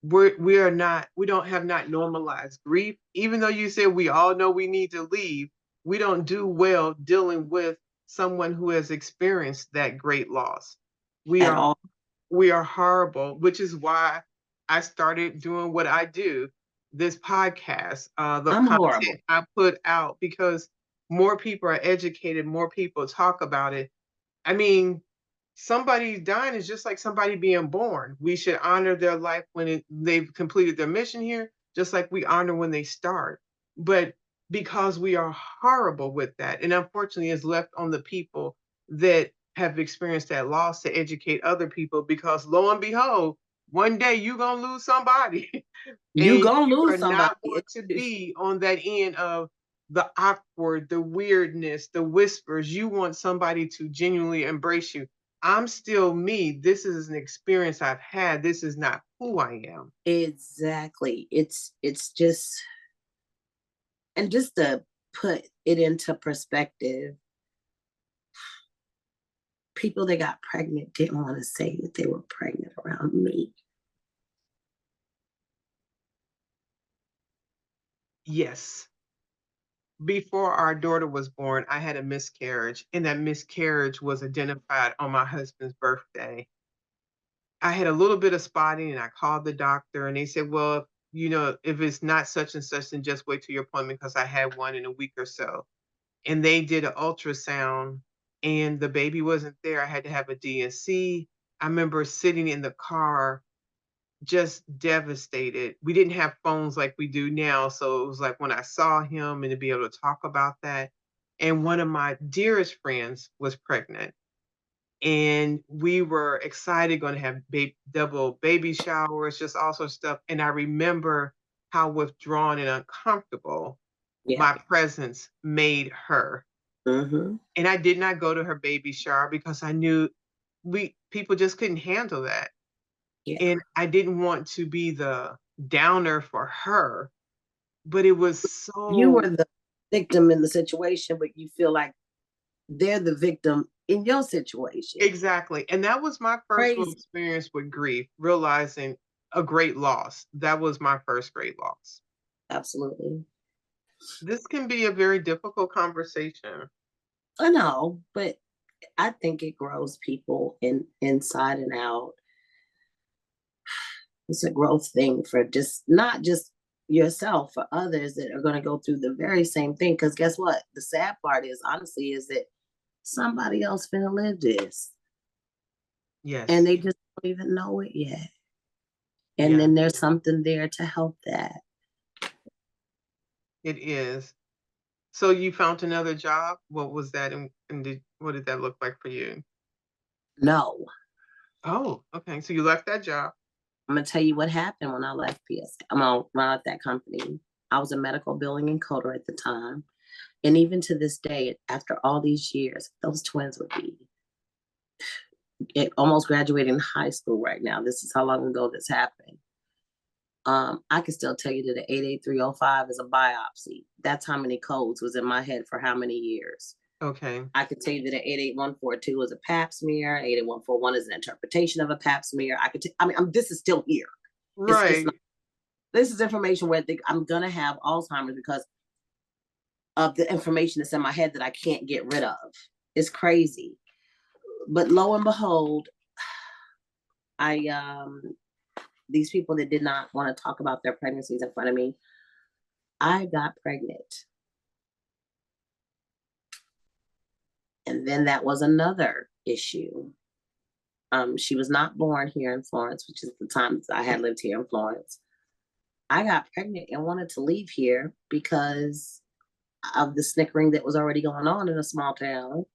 We are not, we don't have not normalized grief. Even though you said we all know we need to leave, we don't do well dealing with someone who has experienced that great loss. We At are all. we are horrible, which is why I started doing what I do, this podcast, the I'm horrible. content I put out, because more people are educated, more people talk about it. I mean, somebody dying is just like somebody being born. We should honor their life when they've completed their mission here, just like we honor when they start. But because we are horrible with that, and unfortunately, it's left on the people that have experienced that loss to educate other people. Because lo and behold, one day you're gonna lose somebody, You and gonna you lose are somebody. not going to be on that end of the awkward, the weirdness, the whispers. You want somebody to genuinely embrace you. I'm still me. This is an experience I've had. This is not who I am. Exactly. It's just, and just to put it into perspective, people that got pregnant didn't want to say that they were pregnant around me. Yes. Before our daughter was born, I had a miscarriage, and that miscarriage was identified on my husband's birthday. I had a little bit of spotting, and I called the doctor, and they said, well, if it's not such and such, then just wait till your appointment, because I had one in a week or so. And they did an ultrasound, and the baby wasn't there. I had to have a DNC. I remember sitting in the car just devastated. We didn't have phones like we do now. So it was like when I saw him and to be able to talk about that. And one of my dearest friends was pregnant. And we were excited, going to have double baby showers, just all sorts of stuff. And I remember how withdrawn and uncomfortable Yeah. my presence made her. Mm-hmm. And I did not go to her baby shower because I knew people just couldn't handle that. Yeah. And I didn't want to be the downer for her, but it was You so were the victim in the situation, but you feel like they're the victim in your situation. exactly. And that was my first real Crazy. experience with grief, realizing a great loss. That was my first great loss. Absolutely. This can be a very difficult conversation. I know, but I think it grows people inside and out. It's a growth thing for just not just yourself, for others that are going to go through the very same thing. Because guess what? The sad part is, honestly, is that somebody else finna live this, Yes. and they just don't even know it yet. And Yeah, then there's something there to help that. it is. So you found another job. What was that, and what did that look like for you? No, Oh, okay. So you left that job. I'm gonna tell you what happened when I left when I left that company. I was a medical billing encoder at the time. And even to this day, after all these years, those twins would be almost graduating high school right now. This is how long ago this happened. I can still tell you that the 88305 is a biopsy. That's how many codes was in my head for how many years. Okay. I could tell you that an 88142 is a pap smear. 88141 is an interpretation of a pap smear. This is still here. Right. This is information where I'm gonna have Alzheimer's because of the information that's in my head that I can't get rid of. It's crazy. But lo and behold, these people that did not want to talk about their pregnancies in front of me, I got pregnant. And then that was another issue. She was not born here in Florence, which is the time that I had lived here in Florence. I got pregnant and wanted to leave here because of the snickering that was already going on in a small town.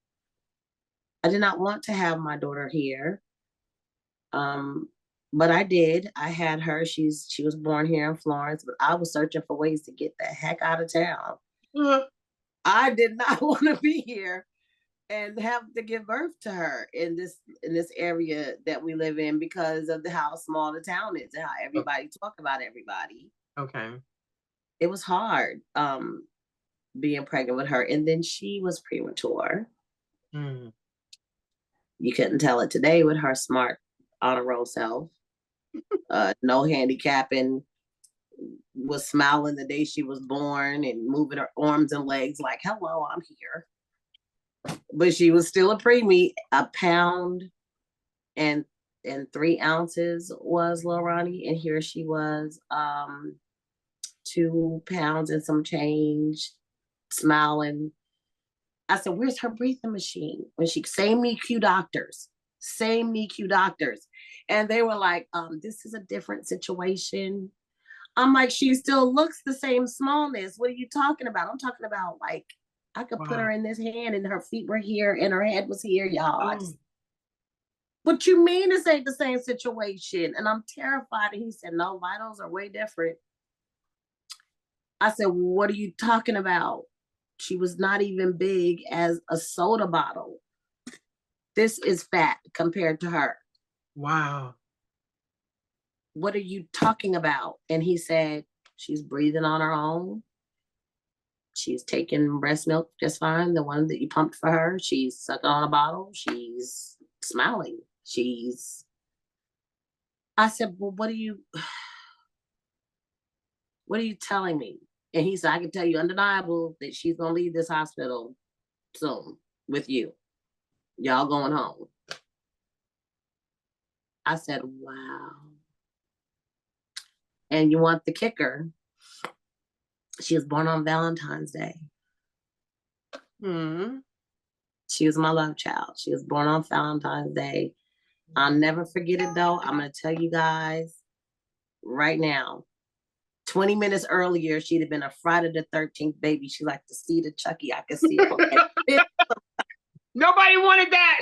I did not want to have my daughter here. But I did. I had her. She was born here in Florence, but I was searching for ways to get the heck out of town. I did not want to be here and have to give birth to her in this area that we live in because of how small the town is and how everybody talk about everybody. Okay. It was hard being pregnant with her, and then she was premature. Mm. You couldn't tell it today with her smart honor roll self. No handicapping, was smiling the day she was born and moving her arms and legs like, hello, I'm here. But she was still a preemie. A pound and 3 ounces was Lil Ronnie, and here she was 2 pounds and some change, smiling. I said, where's her breathing machine? When she, same NICU doctors. And they were like, this is a different situation. I'm like, she still looks the same smallness. What are you talking about? I'm talking about, like, I could put her in this hand and her feet were here and her head was here, y'all. What you mean this ain't the same situation? And I'm terrified. And he said, no, vitals are way different. I said, what are you talking about? She was not even big as a soda bottle. This is fat compared to her. Wow. What are you talking about? And he said, she's breathing on her own. She's taking breast milk just fine, the one that you pumped for her. She's sucking on a bottle. She's smiling. I said, well, what are you telling me? And he said, I can tell you undeniable that she's going to leave this hospital soon with you. Y'all going home. I said, wow. And you want the kicker? She was born on Valentine's Day. She was my love child. She was born on Valentine's Day. I'll never forget it, though. I'm going to tell you guys right now. 20 minutes earlier, she'd have been a Friday the 13th baby. She liked to see the Chucky. I could see it. Nobody wanted that.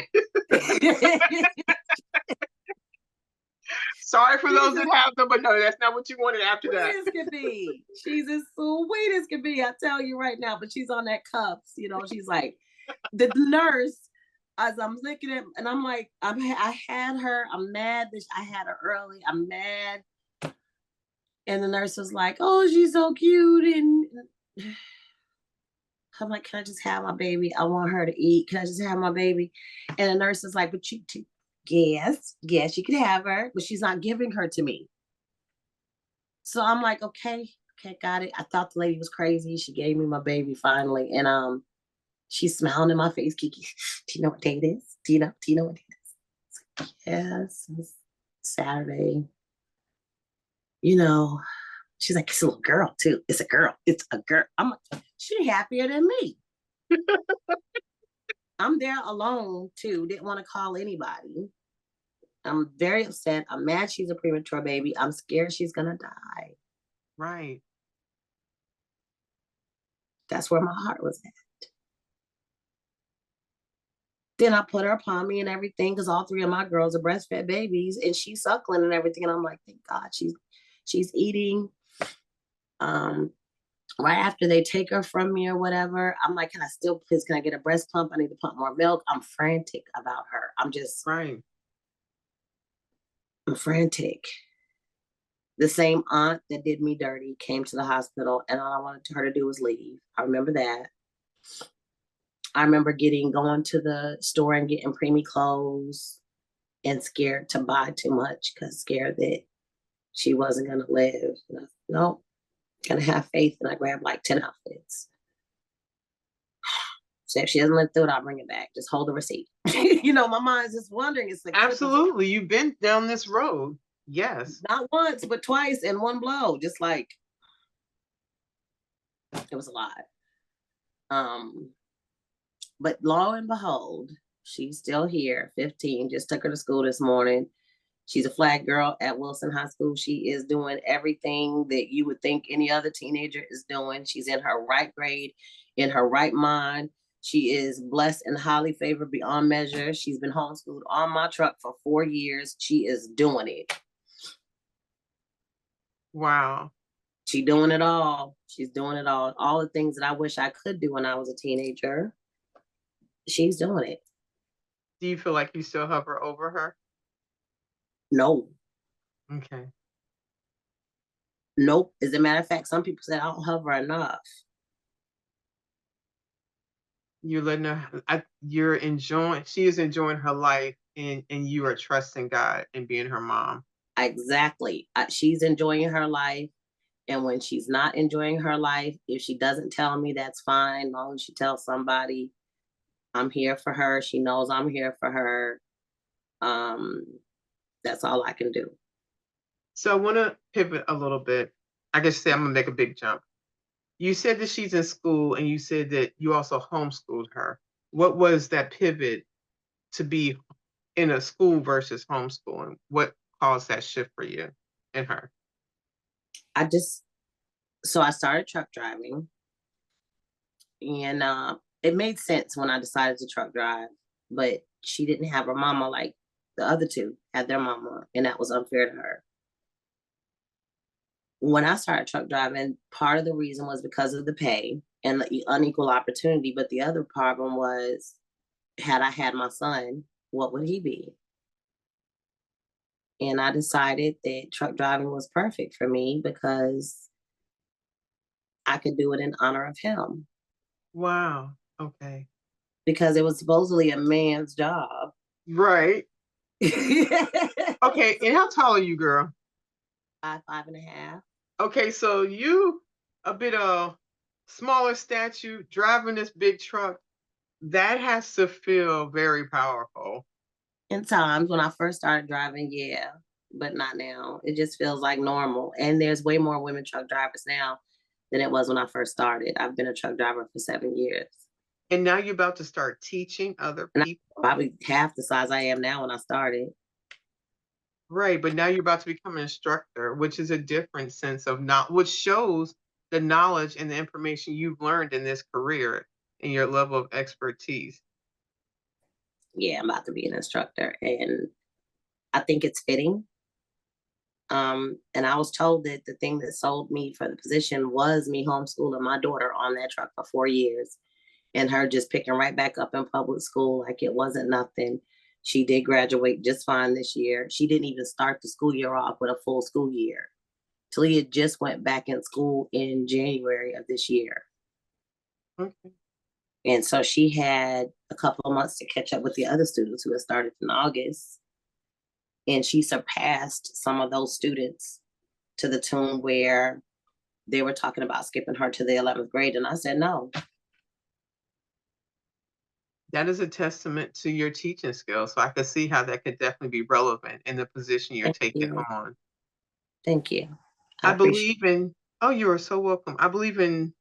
Sorry for those that have them, but no, that's not what you wanted after that. Sweet as can be. She's as sweet as can be. I tell you right now, but she's on that cups. You know, she's like, the nurse, as I'm looking at, and I'm like, I had her. I'm mad that I had her early. I'm mad. And the nurse was like, oh, she's so cute. And I'm like, can I just have my baby? I want her to eat. Can I just have my baby? And the nurse is like, but yes, you can have her, but she's not giving her to me. So I'm like, okay, got it. I thought the lady was crazy. She gave me my baby finally. And she's smiling in my face. Kiki, do you know what day it is? Do you know what day it is? Like, yes, it's Saturday. You know, she's like, it's a little girl too. It's a girl. I'm like, she's happier than me. I'm there alone too. Didn't want to call anybody. I'm very upset. I'm mad she's a premature baby. I'm scared she's gonna die. Right. That's where my heart was at. Then I put her upon me and everything because all 3 of my girls are breastfed babies and she's suckling and everything. And I'm like, thank God she's eating. Right after they take her from me or whatever, I'm like, can I get a breast pump? I need to pump more milk. I'm frantic about her. I'm frantic. The same aunt that did me dirty came to the hospital and all I wanted her to do was leave. I remember that. I remember going to the store and getting preemie clothes and scared to buy too much because scared that she wasn't going to live. Nope. Gonna have faith, and I grabbed like 10 outfits. So if she doesn't live through it, I'll bring it back. Just hold the receipt. You know, my mind's just wondering. It's like, absolutely, you've been down this road. Yes, not once, but twice in one blow. Just like it was a lot. But lo and behold, she's still here. 15. Just took her to school this morning. She's a flag girl at Wilson High School. She is doing everything that you would think any other teenager is doing. She's in her right grade, in her right mind. She is blessed and highly favored beyond measure. She's been homeschooled on my truck for 4 years. She is doing it. Wow. She's doing it all. She's doing it all. All the things that I wish I could do when I was a teenager, she's doing it. Do you feel like you still hover over her? No, Okay. nope. As a matter of fact, some people said I don't hover enough. You're letting her, you're enjoying, she is enjoying her life, and you are trusting God and being her mom. Exactly. She's enjoying her life. And when she's not enjoying her life, if she doesn't tell me, that's fine. As long as she tells somebody, I'm here for her. She knows I'm here for her. Um, that's all I can do. So I want to pivot a little bit. I guess say I'm gonna make a big jump. You said that she's in school, and you said that you also homeschooled her. What was that pivot to be in a school versus homeschooling? What caused that shift for you and her? I just so I started truck driving, and it made sense when I decided to truck drive. But she didn't have her mama like the other two had their mama, and that was unfair to her. When I started truck driving, part of the reason was because of the pay and the unequal opportunity. But the other problem was, had I had my son, what would he be? And I decided that truck driving was perfect for me because I could do it in honor of him Wow. Okay. because it was supposedly a man's job. Right. Okay. And how tall are you, girl? 5 and a half. Okay, so you a bit smaller statue driving this big truck. That has to feel very powerful. In times when I first started driving, yeah, but not now. It just feels like normal. And there's way more women truck drivers now than it was when I first started. I've been a truck driver for 7 years. And now you're about to start teaching other And I'm people. probably half the size I am now when I started. Right, but now you're about to become an instructor, which is a different sense of not which shows the knowledge and the information you've learned in this career and your level of expertise. Yeah, I'm about to be an instructor. And I think it's fitting. And I was told that the thing that sold me for the position was me homeschooling my daughter on that truck for 4 years and her just picking right back up in public school like it wasn't nothing. She did graduate just fine this year. She didn't even start the school year off with a full school year. Talia just went back in school in January of this year. Okay. And so she had a couple of months to catch up with the other students who had started in August. And she surpassed some of those students to the tune where they were talking about skipping her to the 11th grade. And I said, no. That is a testament to your teaching skills. So I can see how that could definitely be relevant in the position you're Thank taking you. on. Thank you. I I appreciate believe in, oh, you are so welcome. I believe in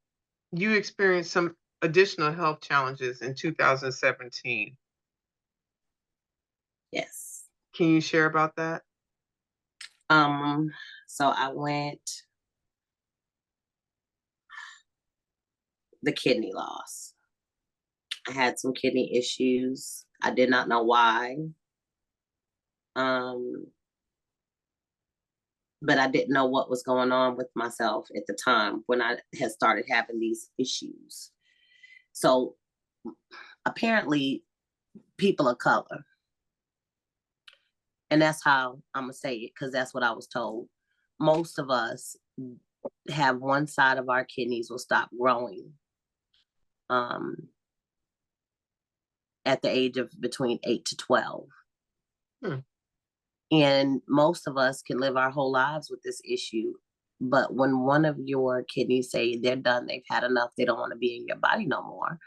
you experienced some additional health challenges in 2017. it. Yes. Can you share about that? Um, so I went the kidney loss. I had some kidney issues. I did not know why. Um, but I didn't know what was going on with myself at the time when I had started having these issues. So apparently, people of color, and that's how I'm gonna say it because that's what I was told. Most of us have one side of our kidneys will stop growing um, at the age of between 8 to 12. Hmm. And most of us can live our whole lives with this issue. But when one of your kidneys say they're done, they've had enough, they don't want to be in your body no more,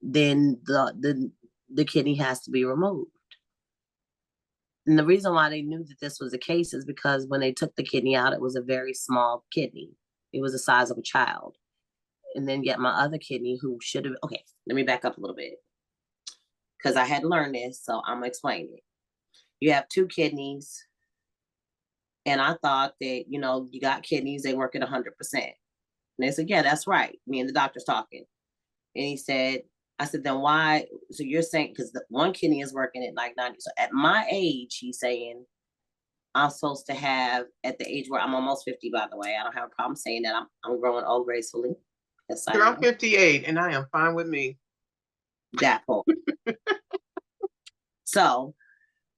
then the kidney has to be removed. And the reason why they knew that this was the case is because when they took the kidney out, it was a very small kidney. It was the size of a child. And then yet my other kidney, who should have, okay, let me back up a little bit because I had learned this, so I'm gonna explain it. You have two kidneys, and I thought that, you got kidneys, they work at 100%. And they said, yeah, that's right. Me and the doctor's talking. And he said, I said, then why? So you're saying, because the one kidney is working at like 90. So at my age, he's saying, I'm supposed to have at the age where I'm almost 50, by the way. I don't have a problem saying that. I'm growing old gracefully. Yes, I Girl, I'm am. 58 and I am fine with me. That part. So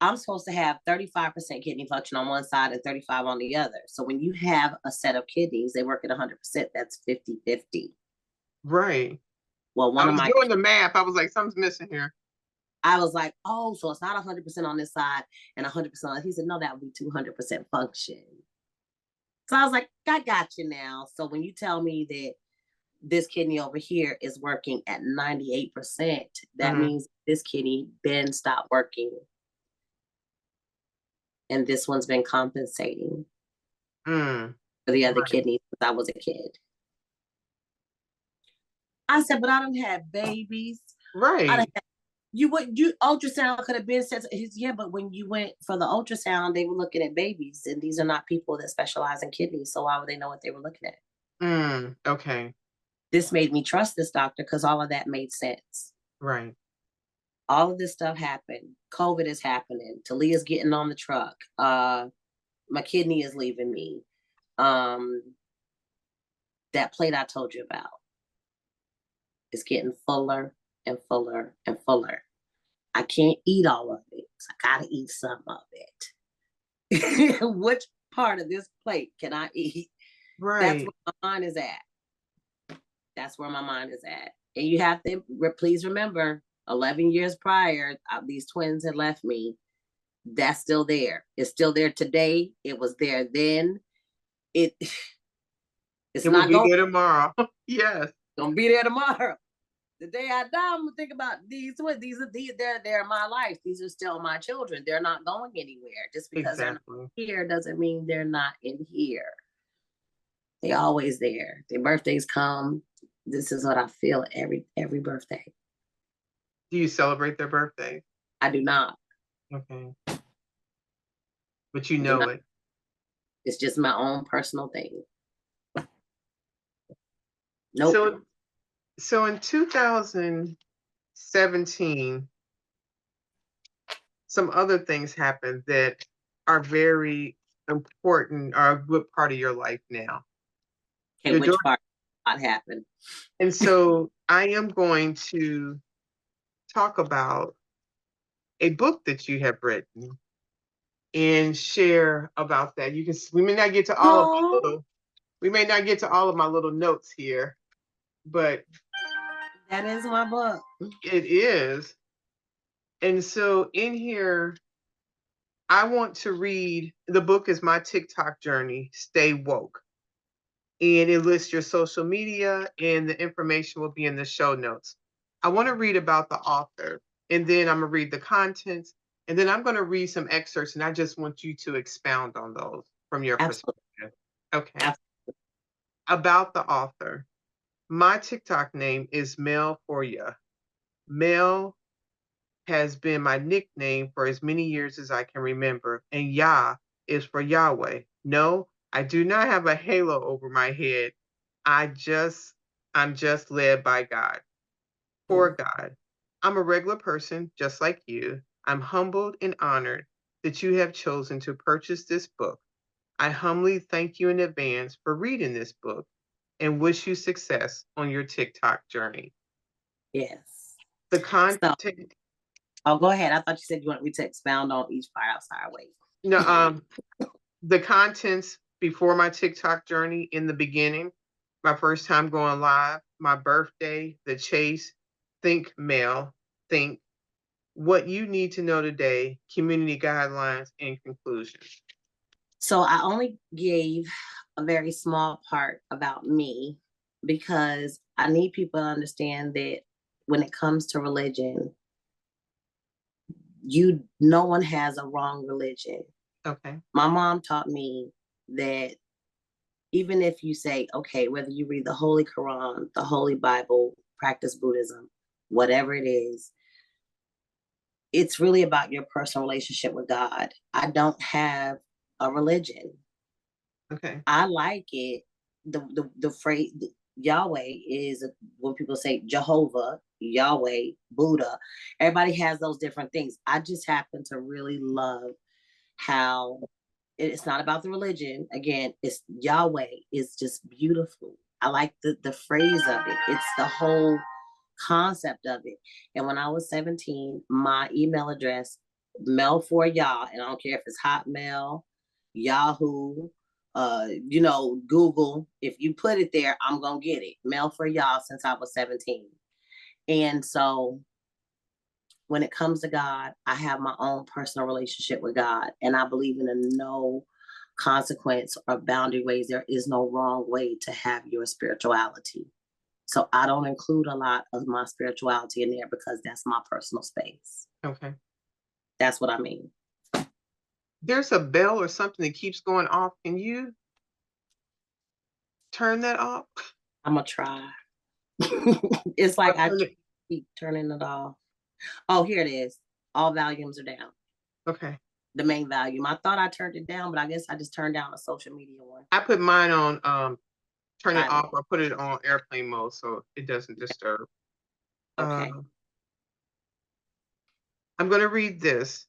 I'm supposed to have 35% kidney function on one side and 35 on the other. So when you have a set of kidneys, they work at 100%. That's 50-50. Right. Well, I was doing the math. I was like, something's missing here. I was like, oh, so it's not 100% on this side and 100% on. He said, no, that would be 200% function. So I was like, I got you now. So when you tell me that this kidney over here is working at 98%, that means this kidney then stopped working. And this one's been compensating for the other kidneys since I was a kid. I said, but I don't have babies. Right. You ultrasound could have been said. Yeah, but when you went for the ultrasound, they were looking at babies, and these are not people that specialize in kidneys. So why would they know what they were looking at? Okay. This made me trust this doctor because all of that made sense. Right. All of this stuff happened. COVID is happening. Talia's getting on the truck. My kidney is leaving me. That plate I told you about is getting fuller and fuller and fuller. I can't eat all of it. So I gotta eat some of it. Which part of this plate can I eat? Right. That's where my mind is at. That's where my mind is at. And you have to please remember, 11 years prior, these twins had left me. That's still there. It's still there today. It was there then. It's not going to be there tomorrow. Yes. Gonna be there tomorrow. The day I die, I'm gonna think about these. They're my life. These are still my children. They're not going anywhere. Just because they're not here doesn't mean they're not in here. They're always there. Their birthdays come. This is what I feel every birthday. Do you celebrate their birthday? I do not. Okay. But you know it. It's just my own personal thing. Nope. So in 2017, some other things happened that are very important, are a good part of your life now. Okay, which part happened? And so I am going to talk about a book that you have written and share about that. We may not get to all of my little notes here, but that is my book. It is. And so in here, I want to read, the book is My TikTok Journey, Stay Woke. And it lists your social media, and the information will be in the show notes. I want to read about the author, and then I'm going to read the contents, and then I'm going to read some excerpts, and I just want you to expound on those from your perspective. Okay. Absolutely. About the author. My TikTok name is Mel for ya. Mel has been my nickname for as many years as I can remember, and Yah is for Yahweh. No, I do not have a halo over my head. I'm just led by God, for God. I'm a regular person, just like you. I'm humbled and honored that you have chosen to purchase this book. I humbly thank you in advance for reading this book and wish you success on your TikTok journey. Yes. The content. Oh, go ahead. I thought you said you wanted me to expound on each part. I'm sorry, wait. No, the contents before my TikTok journey in the beginning, my first time going live, my birthday, the chase, think Mel, think what you need to know today, community guidelines, and conclusions. So I only gave a very small part about me because I need people to understand that when it comes to religion, no one has a wrong religion. Okay. My mom taught me that even if you say, okay, whether you read the Holy Quran, the Holy Bible, practice Buddhism, whatever it is, it's really about your personal relationship with God. I don't have a religion. Okay. I like it. The phrase Yahweh is when people say Jehovah, Yahweh, Buddha. Everybody has those different things. I just happen to really love how It's not about the religion. Again, it's Yahweh. It's just beautiful. I like the phrase of it. It's the whole concept of it. And when I was 17, my email address, mail for Yah, and I don't care if it's Hotmail, Yahoo, Google. If you put it there, I'm gonna get it. Mail for Yah since I was 17. And so when it comes to God, I have my own personal relationship with God, and I believe in a no consequence or boundary ways. There is no wrong way to have your spirituality. So I don't include a lot of my spirituality in there because that's my personal space. Okay. That's what I mean. There's a bell or something that keeps going off. Can you turn that off? I'm gonna try. It's like I Turn it. keep turning it off. Oh, here it is. All volumes are down. Okay. The main volume. I thought I turned it down, but I guess I just turned down a social media one. I put mine on turn it Silent. off or put it on airplane mode so it doesn't disturb. Okay. I'm going to read this.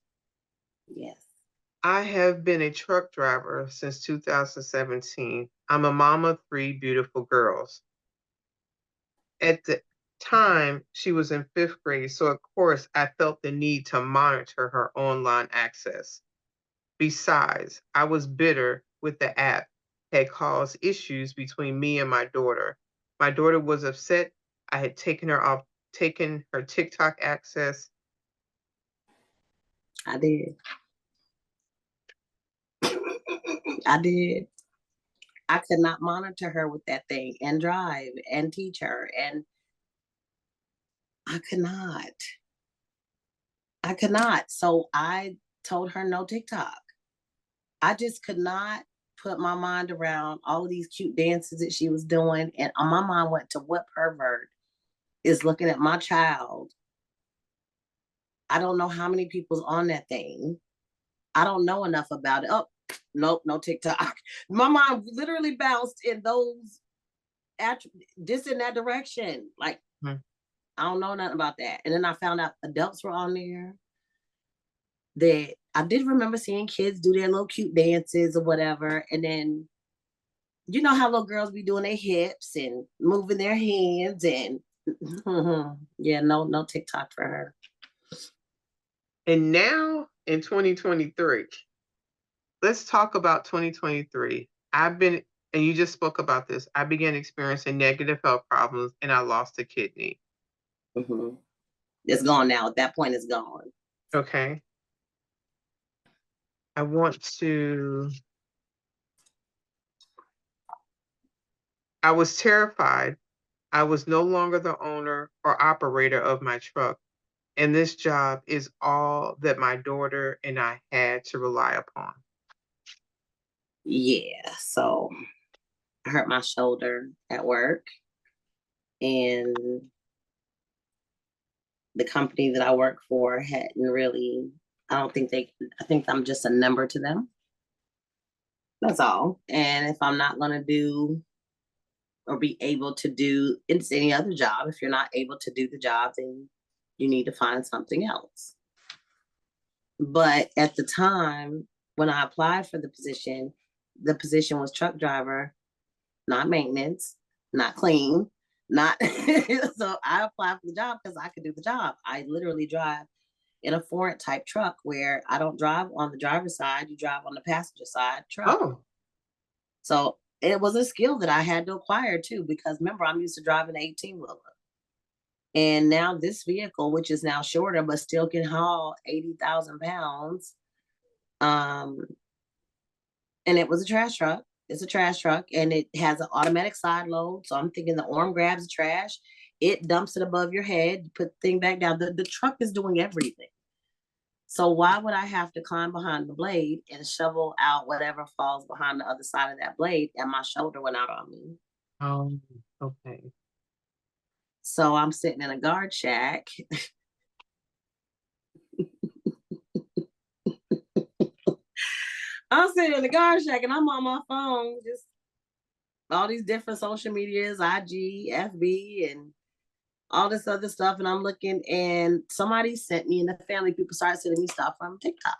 Yes. I have been a truck driver since 2017. I'm a mom of 3 beautiful girls. At the time, she was in 5th grade, so of course, I felt the need to monitor her online access. Besides, I was bitter with the app had caused issues between me and my daughter. My daughter was upset. I had taken her TikTok access. I did. I did. I could not monitor her with that thing and drive and teach her. And I could not. So I told her no TikTok. I just could not put my mind around all of these cute dances that she was doing. And my mind went to, what pervert is looking at my child? I don't know how many people's on that thing. I don't know enough about it. Oh, nope, no TikTok. My mind literally bounced in just in that direction. Like, I don't know nothing about that. And then I found out adults were on there. That I did remember seeing kids do their little cute dances or whatever. And then, you know how little girls be doing their hips and moving their hands and yeah, no TikTok for her. And now in 2023, let's talk about 2023. And you just spoke about this, I began experiencing negative health problems and I lost a kidney. Mm-hmm. It's gone now. At that point, it's gone. Okay. I was terrified. I was no longer the owner or operator of my truck, and this job is all that my daughter and I had to rely upon. Yeah, so I hurt my shoulder at work, and the company that I work for hadn't really, I think I'm just a number to them. That's all. And if I'm not going to do or be able to do, it's any other job, if you're not able to do the job, then you need to find something else. But at the time when I applied for the position was truck driver, not maintenance, not clean, not so I applied for the job because I could do the job. I literally drive in a foreign type truck where I don't drive on the driver's side, you drive on the passenger side truck. Oh. So it was a skill that I had to acquire too, because remember, I'm used to driving an 18-wheeler. And now this vehicle, which is now shorter, but still can haul 80,000 pounds. And it was a trash truck. It's a trash truck and it has an automatic side load. So I'm thinking the arm grabs the trash, it dumps it above your head, you put the thing back down. The truck is doing everything. So why would I have to climb behind the blade and shovel out whatever falls behind the other side of that blade? And my shoulder went out on me. Oh, okay. So I'm sitting in a guard shack. I'm sitting in the guard shack and I'm on my phone, just all these different social medias, IG, FB, and all this other stuff. And I'm looking, and somebody sent me, and the family people started sending me stuff from TikTok.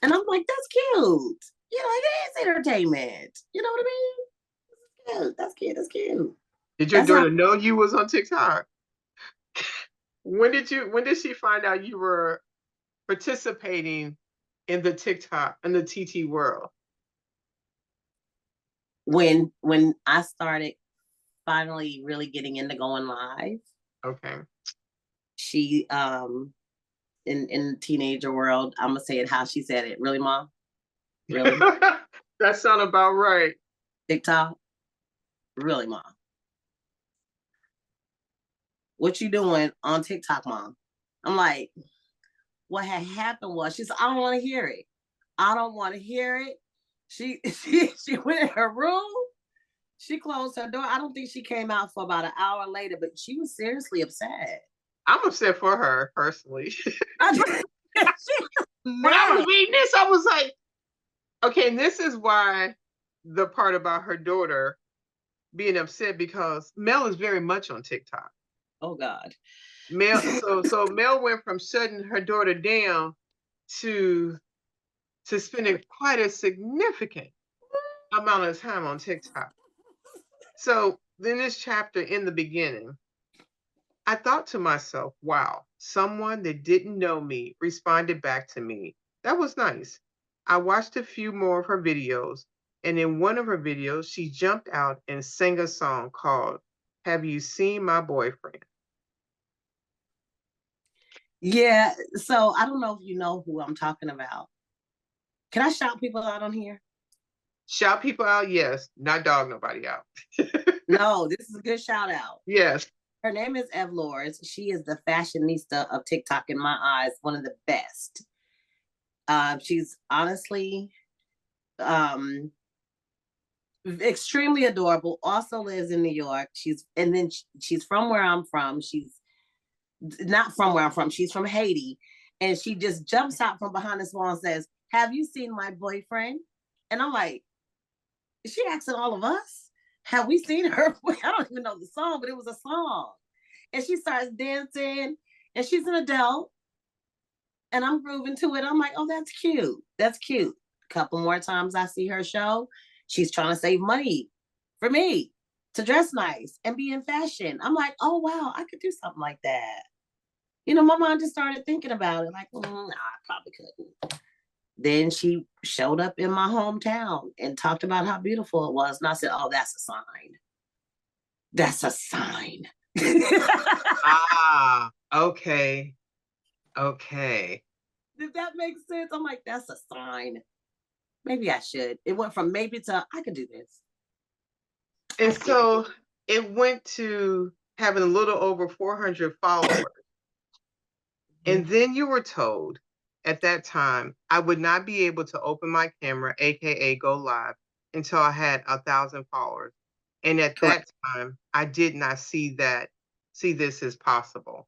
And I'm like, that's cute. You know, it is entertainment. You know what I mean? Cute. That's cute. That's cute. Did your That's how daughter know you was on TikTok? When did she find out you were participating in the TikTok in the TT world? when I started finally really getting into going live, Okay. she in the teenager world, I'm gonna say it how she said it. Really, mom? Really? That sounds about right. TikTok? Really, mom? What you doing on TikTok, mom? I'm like, what had happened was she said, I don't want to hear it. I don't want to hear it. She went in her room. She closed her door. I don't think she came out for about an hour later, but she was seriously upset. I'm upset for her personally. When I was Mad. reading this, I was like, okay, and this is why the part about her daughter being upset, because Mel is very much on TikTok. Oh God. So Mel went from shutting her daughter down to spending quite a significant amount of time on TikTok. So in this chapter, in the beginning, I thought to myself, wow, someone that didn't know me responded back to me. That was nice. I watched a few more of her videos, and in one of her videos, she jumped out and sang a song called Have You Seen My Boyfriend? Yeah. So I don't know if you know who I'm talking about. Can I shout people out on here? Shout people out, yes, not dog nobody out. No, this is a good shout out. Yes. Her name is Ev Lors. She is the fashionista of TikTok in my eyes, one of the best. She's honestly extremely adorable. Also lives in New York. She's from where I'm from. She's not from where I'm from. She's from Haiti, and she just jumps out from behind this wall and says, "Have you seen my boyfriend?" And I'm like, is she asking all of us? Have we seen her? I don't even know the song, but it was a song. And she starts dancing, and she's an adult, and I'm grooving to it. I'm like, oh, that's cute. That's cute. A couple more times I see her show, she's trying to save money for me to dress nice and be in fashion. I'm like, oh, wow, I could do something like that. You know, my mom just started thinking about it, like, nah, I probably couldn't. Then she showed up in my hometown and talked about how beautiful it was. And I said, oh, that's a sign. That's a sign. Ah, okay. Okay. Did that make sense? I'm like, that's a sign. Maybe I should. It went from maybe to I could do this. And so it went to having a little over 400 followers. And then you were told at that time I would not be able to open my camera, aka go live, until I had 1,000 followers. And at Correct. that time, I did not see this as possible.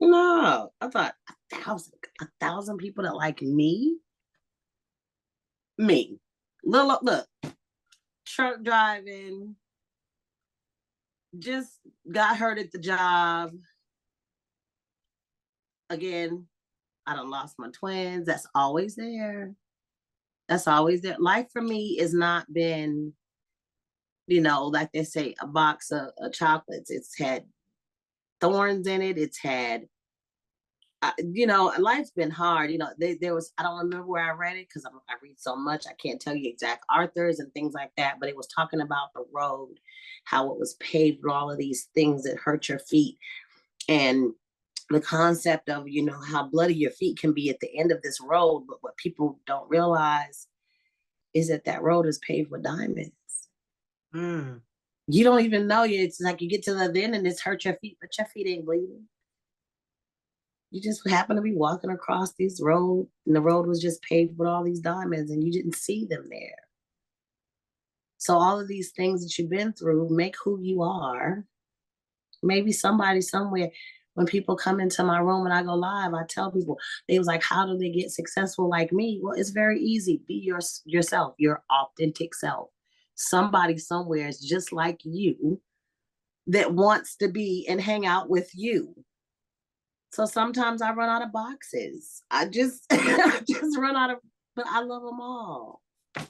No, I thought a thousand people that like me. Me. Look, truck driving, just got hurt at the job. Again, I done lost my twins. That's always there. That's always there. Life for me has not been, like they say, a box of chocolates. It's had thorns in it. It's had, life's been hard. There was, I don't remember where I read it because I read so much. I can't tell you exact authors and things like that, but it was talking about the road, how it was paved with all of these things that hurt your feet. And the concept of, how bloody your feet can be at the end of this road. But what people don't realize is that road is paved with diamonds. Mm. You don't even know. It's like you get to the end and it's hurt your feet, but your feet ain't bleeding. You just happen to be walking across this road, and the road was just paved with all these diamonds, and you didn't see them there. So all of these things that you've been through make who you are. Maybe somebody somewhere, when people come into my room and I go live, I tell people, they was like, how do they get successful like me? Well, it's very easy. Be yourself, your authentic self. Somebody somewhere is just like you that wants to be and hang out with you. So sometimes I run out of boxes. I just run out of but I love them all.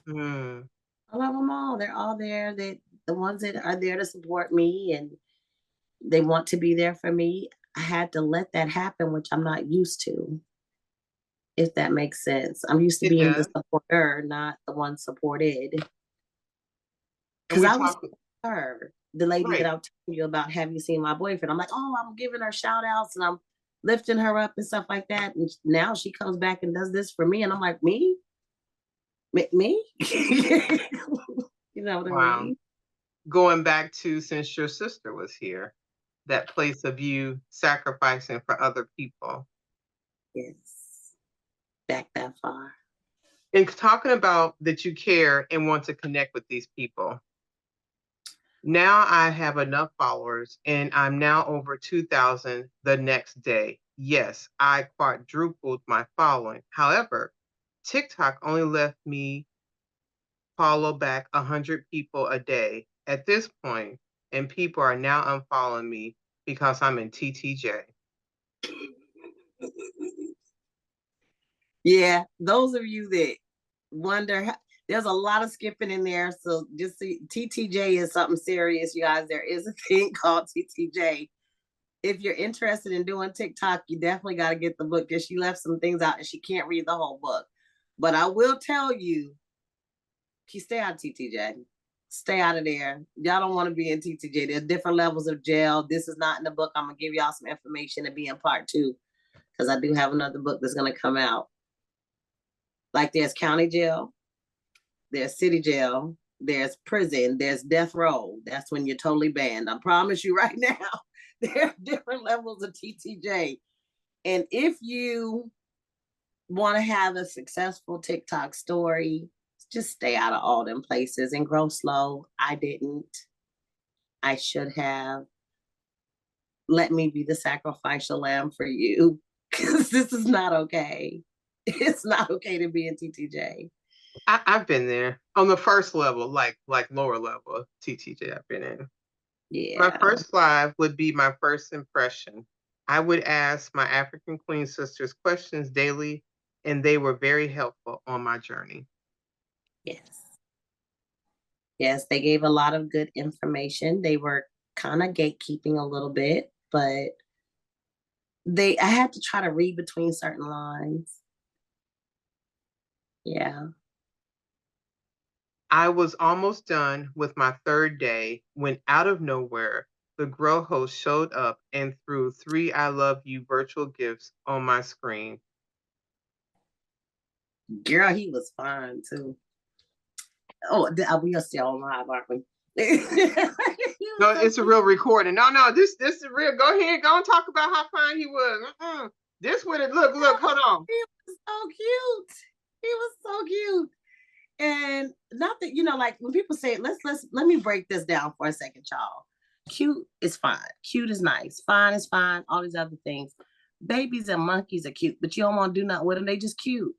Mm. I love them all. They're all there. The ones that are there to support me and they want to be there for me. I had to let that happen, which I'm not used to, if that makes sense. I'm used to It being the does. supporter, not the one supported. And Because we I was talk, her, the lady that right. I'm telling you about, have you seen my boyfriend? I'm like, oh, I'm giving her shout outs and I'm lifting her up and stuff like that. And now she comes back and does this for me. And I'm like, me? Me? You know what I Wow. mean? Going back to since your sister was here, that place of you sacrificing for other people. Yes. Back that far. And talking about that you care and want to connect with these people. Now I have enough followers and I'm now over 2,000 the next day. Yes, I quadrupled my following. However, TikTok only left me follow back 100 people a day at this point, and people are now unfollowing me because I'm in TTJ. Yeah, those of you that wonder, there's a lot of skipping in there. So just see, TTJ is something serious, you guys. There is a thing called TTJ. If you're interested in doing TikTok, you definitely got to get the book because she left some things out and she can't read the whole book. But I will tell you, stay out of TTJ. Stay out of there. Y'all don't want to be in TTJ. There's different levels of jail. This is not in the book. I'm going to give y'all some information to be in part 2 because I do have another book that's going to come out. Like there's county jail, there's city jail, there's prison, there's death row. That's when you're totally banned. I promise you right now, there are different levels of TTJ. And if you want to have a successful TikTok story, just stay out of all them places and grow slow. I didn't. I should have. Let me be the sacrificial lamb for you because this is not okay. It's not okay to be in TTJ. I've been there on the first level, like lower level of TTJ I've been in. My Yeah. first live would be my first impression. I would ask my African Queen sisters questions daily, and they were very helpful on my journey. Yes. Yes, they gave a lot of good information. They were kind of gatekeeping a little bit, but I had to try to read between certain lines. Yeah. I was almost done with my third day when out of nowhere, the Grow host showed up and threw 3 I love you virtual gifts on my screen. Girl, he was fine too. Oh, we are still on live, aren't we? No, it's a real recording. No, this is real. Go ahead, go and talk about how fine he was. This would it look, hold on. He was so cute. He was so cute. And not that, like when people say, let me break this down for a second, y'all. Cute is fine. Cute is nice. Fine is fine. All these other things. Babies and monkeys are cute, but you don't want to do nothing with them. They just cute.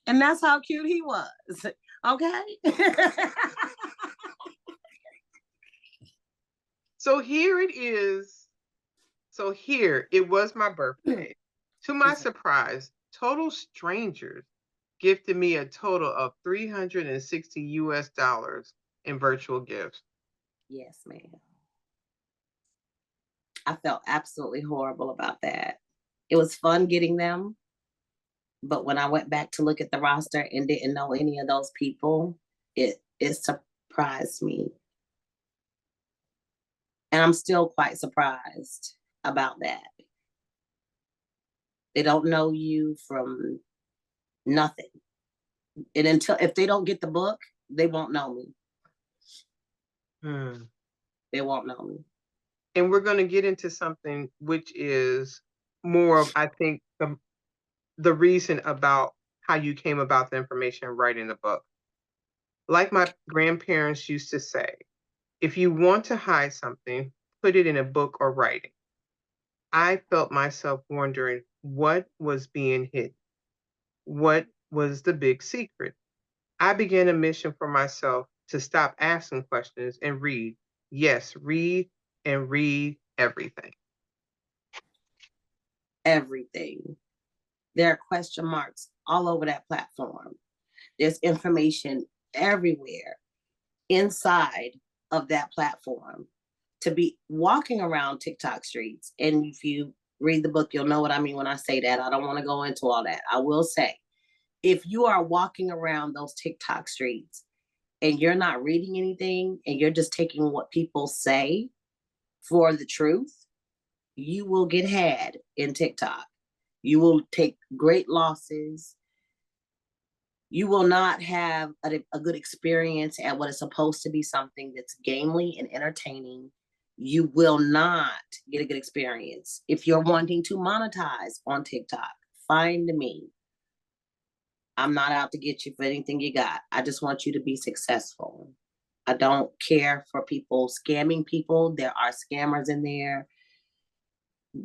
And that's how cute he was. Okay. So here it is. So here it was my birthday. To my surprise, total strangers gifted me a total of 360 US dollars in virtual gifts. Yes, ma'am. I felt absolutely horrible about that. It was fun getting them, but when I went back to look at the roster and didn't know any of those people, it surprised me. And I'm still quite surprised about that. They don't know you from nothing. And if they don't get the book, they won't know me. They won't know me. And we're going to get into something which is more of, I think, the reason about how you came about the information writing the book. Like my grandparents used to say, if you want to hide something, put it in a book or writing. I felt myself wondering what was being hidden. What was the big secret? I began a mission for myself to stop asking questions and read. Yes, read and read everything. Everything. There are question marks all over that platform. There's information everywhere inside of that platform. To be walking around TikTok streets, and if you read the book, you'll know what I mean when I say that. I don't want to go into all that. I will say, if you are walking around those TikTok streets and you're not reading anything and you're just taking what people say for the truth, you will get had in TikTok. You will take great losses. You will not have a good experience at what is supposed to be something that's gamely and entertaining. You will not get a good experience. If you're wanting to monetize on TikTok, find me. I'm not out to get you for anything you got. I just want you to be successful. I don't care for people scamming people. There are scammers in there.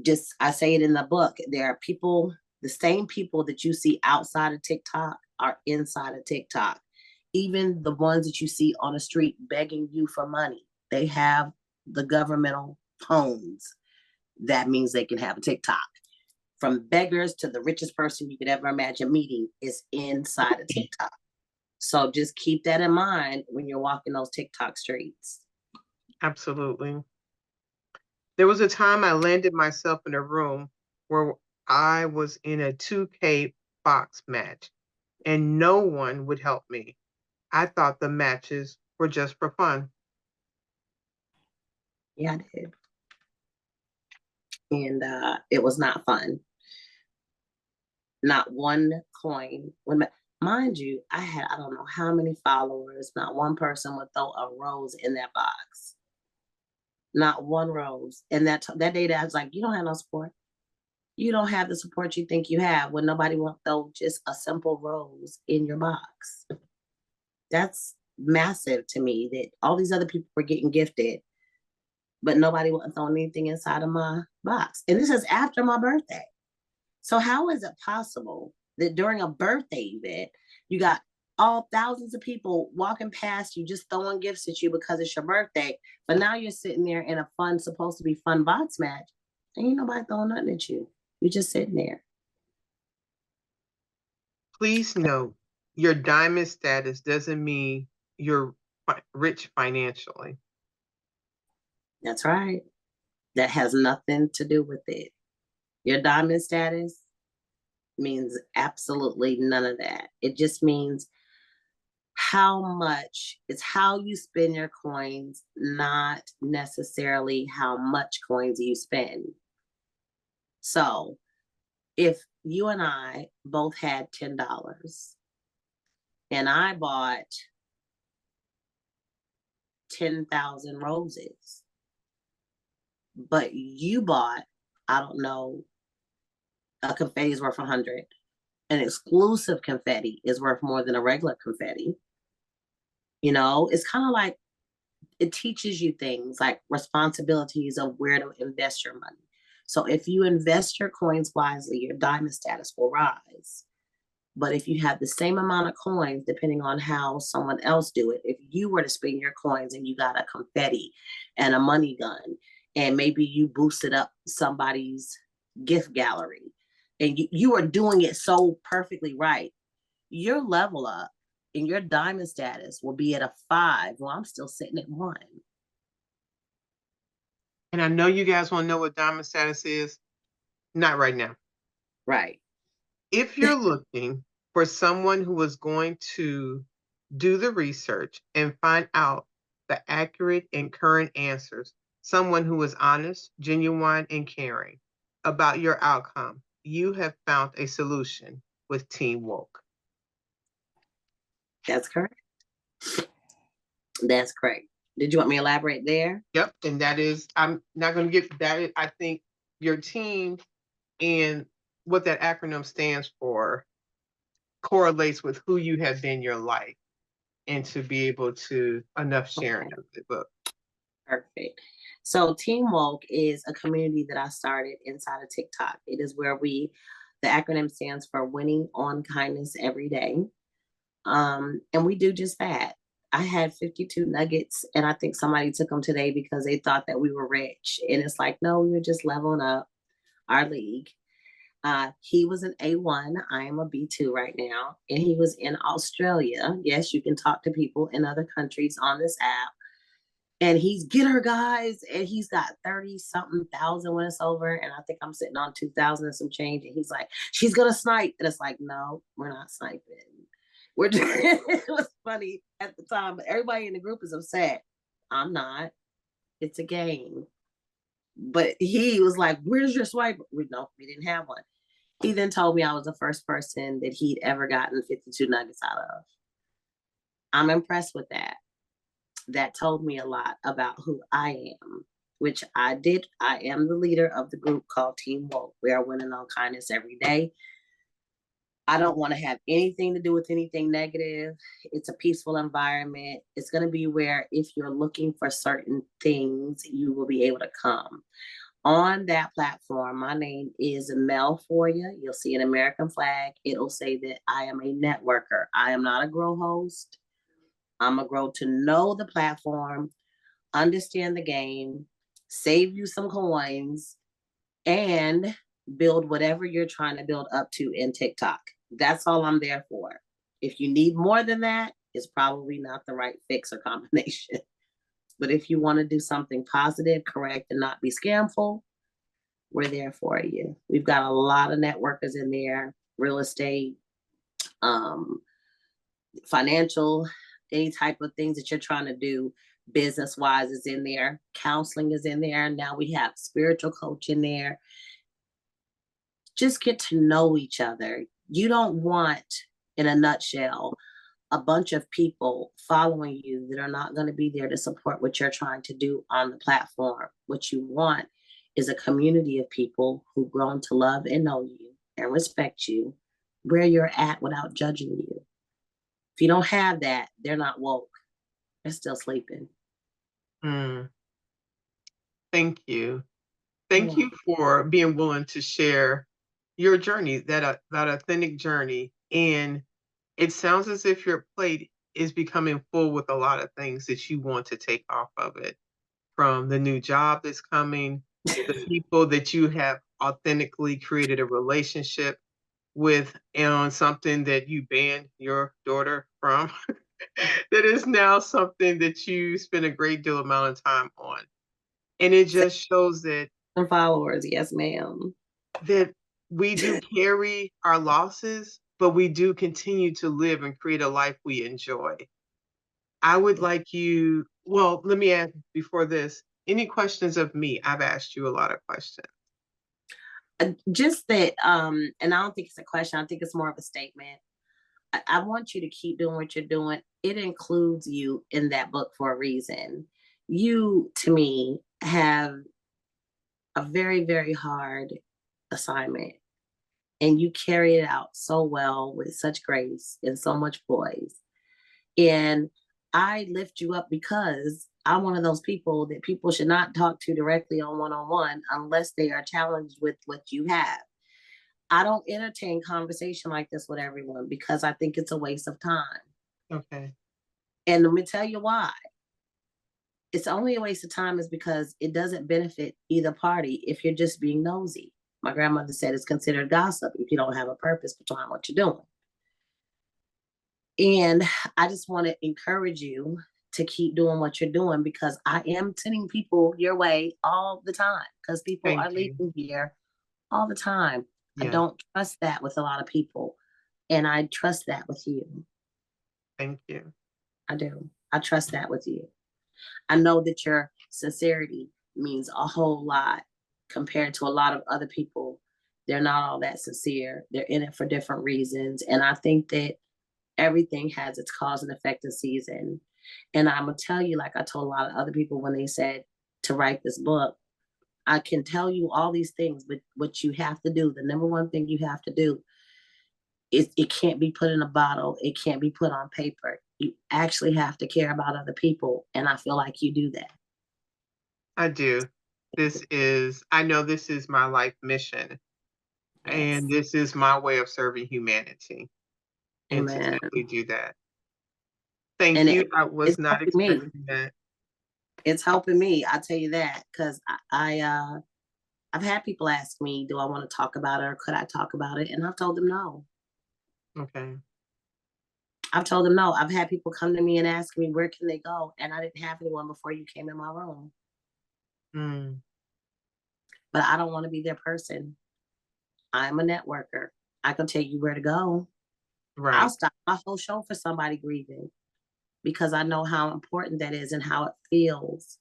Just, I say it in the book, there are people, the same people that you see outside of TikTok are inside of TikTok. Even the ones that you see on the street begging you for money, they have the governmental phones. That means they can have a TikTok. From beggars to the richest person you could ever imagine meeting is inside of TikTok. So just keep that in mind when you're walking those TikTok streets. Absolutely. There was a time I landed myself in a room where I was in a 2K box match and no one would help me. I thought the matches were just for fun. Yeah, I did. And it was not fun. Not one coin. Mind you, I had, I don't know how many followers. Not one person would throw a rose in that box. Not one rose. And that day, I was like, you don't have no support. You don't have the support you think you have when nobody won't throw just a simple rose in your box. That's massive to me that all these other people were getting gifted, but nobody wasn't throwing anything inside of my box. And this is after my birthday. So how is it possible that during a birthday event, you got all thousands of people walking past you, just throwing gifts at you because it's your birthday, but now you're sitting there in a fun, supposed to be fun box match, and ain't nobody throwing nothing at you. You're just sitting there. Please note, your diamond status doesn't mean you're rich financially. That's right. That has nothing to do with it. Your diamond status means absolutely none of that. It just means how much, it's how you spend your coins, not necessarily how much coins you spend. So if you and I both had $10 and I bought 10,000 roses, but you bought, I don't know, a confetti is worth 100. An exclusive confetti is worth more than a regular confetti. You know, it's kind of like, it teaches you things like responsibilities of where to invest your money. So if you invest your coins wisely, your diamond status will rise. But if you have the same amount of coins, depending on how someone else do it, if you were to spend your coins and you got a confetti and a money gun, and maybe you boosted up somebody's gift gallery, and you are doing it so perfectly right, your level up and your diamond status will be at a 5. Well, I'm still sitting at 1. And I know you guys want to know what diamond status is. Not right now. Right. If you're looking for someone who is going to do the research and find out the accurate and current answers, someone who is honest, genuine, and caring about your outcome, you have found a solution with Team Woke. That's correct. That's correct. Did you want me to elaborate there? Yep. And that is, I'm not going to get that. I think your team and what that acronym stands for correlates with who you have been in your life, and to be able to enough sharing of the book. Perfect. So Team Woke is a community that I started inside of TikTok. It is where the acronym stands for Winning on Kindness Every Day. And we do just that. I had 52 nuggets, and I think somebody took them today because they thought that we were rich. And it's like, no, we were just leveling up our league. He was an A1. I am a B2 right now. And he was in Australia. Yes, you can talk to people in other countries on this app. And he's get her guys. And he's got 30 something thousand when it's over. And I think I'm sitting on 2,000 and some change. And he's like, she's going to snipe. And it's like, no, we're not sniping. We're it was funny at the time, but everybody in the group is upset. I'm not. It's a game. But he was like, where's your swipe? No, we didn't have one. He then told me I was the first person that he'd ever gotten 52 nuggets out of. I'm impressed with that. That told me a lot about who I am, which I did. I am the leader of the group called Team Woke. We are winning on kindness every day. I don't want to have anything to do with anything negative. It's a peaceful environment. It's going to be where if you're looking for certain things, you will be able to come. On that platform, my name is Mel for you. You'll see an American flag. It'll say that I am a networker. I am not a grow host. I'm a grow to know the platform, understand the game, save you some coins, and build whatever you're trying to build up to in TikTok. That's all I'm there for. If you need more than that, it's probably not the right fix or combination. But if you want to do something positive, correct, and not be scamful, we're there for you. We've got a lot of networkers in there, real estate, financial, any type of things that you're trying to do business-wise is in there. Counseling is in there. Now we have spiritual coach in there. Just get to know each other. You don't want, in a nutshell, a bunch of people following you that are not going to be there to support what you're trying to do on the platform. What you want is a community of people who've grown to love and know you and respect you where you're at without judging you. If you don't have that, they're not woke. They're still sleeping. Mm. Thank you. Thank you for being willing to share your journey, that authentic journey. And it sounds as if your plate is becoming full with a lot of things that you want to take off of it, from the new job that's coming, the people that you have authentically created a relationship with, and something that you banned your daughter from, that is now something that you spend a great deal amount of time on. And it just shows that Followers, yes, ma'am. that we do carry our losses, but we do continue to live and create a life we enjoy. I would like you, well, let me ask before this, any questions of me? I've asked you a lot of questions. Just that, and I don't think it's a question, I think it's more of a statement. I want you to keep doing what you're doing. It includes you in that book for a reason. You, to me, have a very, very hard assignment, and you carry it out so well with such grace and so much poise. And I lift you up because I'm one of those people that people should not talk to directly on one-on-one unless they are challenged with what you have. I don't entertain conversation like this with everyone because I think it's a waste of time. Okay. And let me tell you why. It's only a waste of time is because it doesn't benefit either party if you're just being nosy. My grandmother said it's considered gossip if you don't have a purpose behind what you're doing. And I just want to encourage you to keep doing what you're doing because I am sending people your way all the time because people are leaving here all the time. Yeah. I don't trust that with a lot of people. And I trust that with you. Thank you. I do. I trust that with you. I know that your sincerity means a whole lot compared to a lot of other people. They're not all that sincere. They're in it for different reasons. And I think that everything has its cause and effect and season. And I'm going to tell you, like I told a lot of other people when they said to write this book, I can tell you all these things, but what you have to do, the number one thing you have to do is it can't be put in a bottle. It can't be put on paper. You actually have to care about other people. And I feel like you do that. I do. I know this is my life mission. Yes. And this is my way of serving humanity. And to simply do that. Thank you. I was not expecting that. It's helping me. I'll tell you that because I I've had people ask me, do I want to talk about it or could I talk about it? And I've told them no. Okay. I've told them no. I've had people come to me and ask me, where can they go? And I didn't have anyone before you came in my room. Mm. But I don't want to be their person. I'm a networker. I can tell you where to go. I'll Right. stop my whole show for somebody grieving because I know how important that is and how it feels.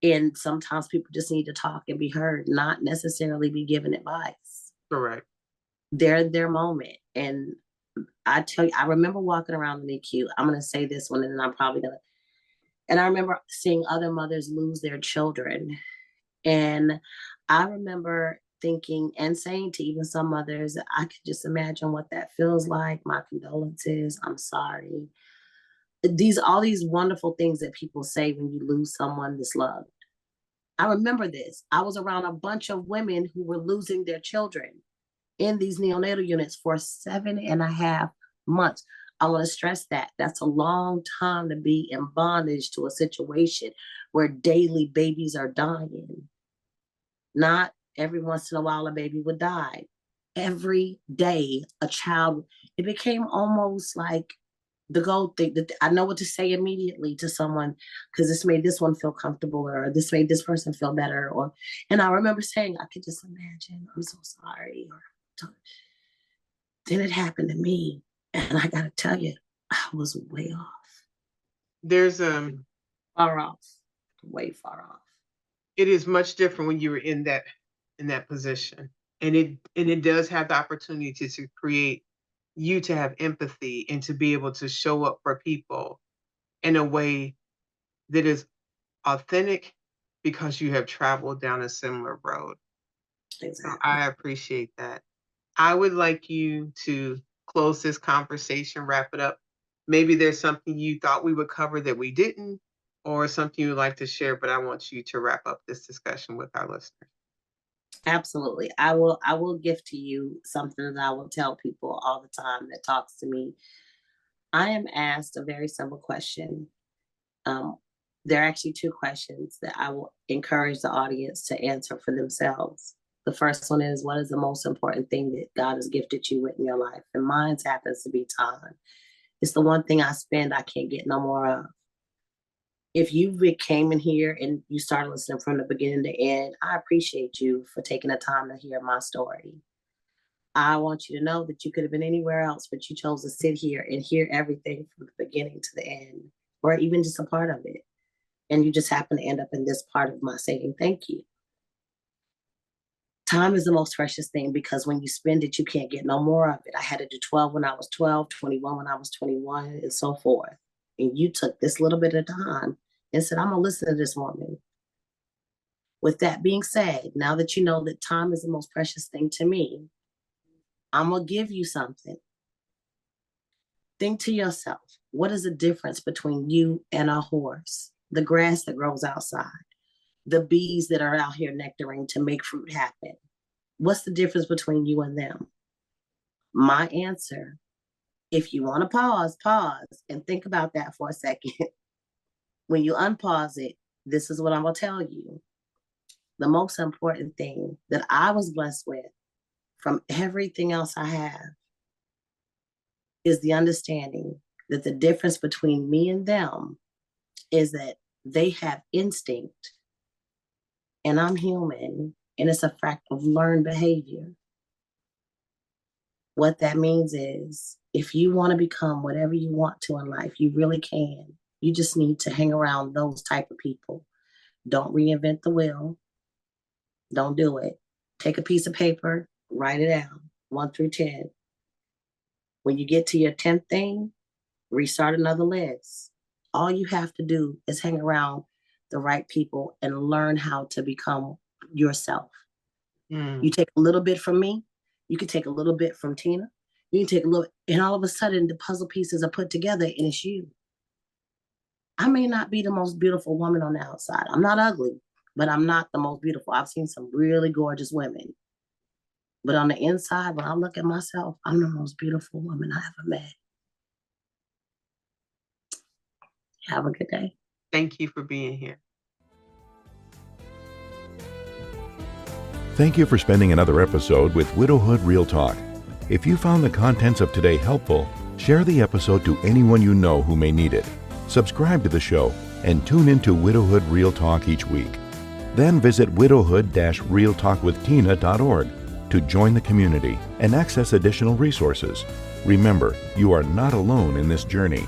And sometimes people just need to talk and be heard, not necessarily be given advice. Correct. They're in their moment. And I tell you, I remember walking around the NICU. I'm going to say this one and then I'm probably going to. And I remember seeing other mothers lose their children. And I remember thinking and saying to even some mothers, I could just imagine what that feels like. My condolences. I'm sorry. All these wonderful things that people say when you lose someone that's loved. I remember this. I was around a bunch of women who were losing their children in these neonatal units for 7.5 months. I want to stress that. That's a long time to be in bondage to a situation where daily babies are dying. Not every once in a while a baby would die. Every day a child, it became almost like the gold thing that I know what to say immediately to someone because this made this one feel comfortable or this made this person feel better. And I remember saying, I could just imagine, I'm so sorry. Then it happened to me. And I gotta tell you, I was way off. There's Far off. Way far off. it is much different when you were in that position. And it does have the opportunity to create you to have empathy and to be able to show up for people in a way that is authentic because you have traveled down a similar road. So Exactly. I appreciate that. I would like you to close this conversation, wrap it up. Maybe there's something you thought we would cover that we didn't, or something you would like to share, but I want you to wrap up this discussion with our listeners. Absolutely. I will gift to you something that I will tell people all the time that talks to me. I am asked a very simple question. Um, there are actually two questions that I will encourage the audience to answer for themselves. The first one is, what is the most important thing that God has gifted you with in your life? And mine happens to be time. It's the one thing I spend I can't get no more of. If you came in here and you started listening from the beginning to end, I appreciate you for taking the time to hear my story. I want you to know that you could have been anywhere else, but you chose to sit here and hear everything from the beginning to the end, or even just a part of it. And you just happen to end up in this part of my saying thank you. Time is the most precious thing because when you spend it, you can't get no more of it. I had to do 12 when I was 12, 21 when I was 21, and so forth. And you took this little bit of time and said, I'm going to listen to this woman. With that being said, now that you know that time is the most precious thing to me, I'm going to give you something. Think to yourself, what is the difference between you and a horse? The grass that grows outside, the bees that are out here nectaring to make fruit happen. What's the difference between you and them? My answer, if you want to pause and think about that for a second. When you unpause it, this is what I'm going to tell you. The most important thing that I was blessed with from everything else I have is the understanding that the difference between me and them is that they have instinct and I'm human, and it's a fact of learned behavior. What that means is if you want to become whatever you want to in life, you really can. You just need to hang around those type of people. Don't reinvent the wheel. Don't do it. Take a piece of paper, write it down, 1 through 10. When you get to your 10th thing, restart another list. All you have to do is hang around the right people and learn how to become yourself. You take a little bit from me, you can take a little bit from Tina, you can take a little, and all of a sudden the puzzle pieces are put together and it's you. I may not be the most beautiful woman on the outside. I'm not ugly, but I'm not the most beautiful. I've seen some really gorgeous women. But on the inside, when I look at myself, I'm the most beautiful woman I ever met. Have a good day. Thank you for being here. Thank you for spending another episode with Widowhood Real Talk. If you found the contents of today helpful, share the episode to anyone you know who may need it. Subscribe to the show and tune into Widowhood Real Talk each week. Then visit widowhood-realtalkwithtina.org to join the community and access additional resources. Remember, you are not alone in this journey.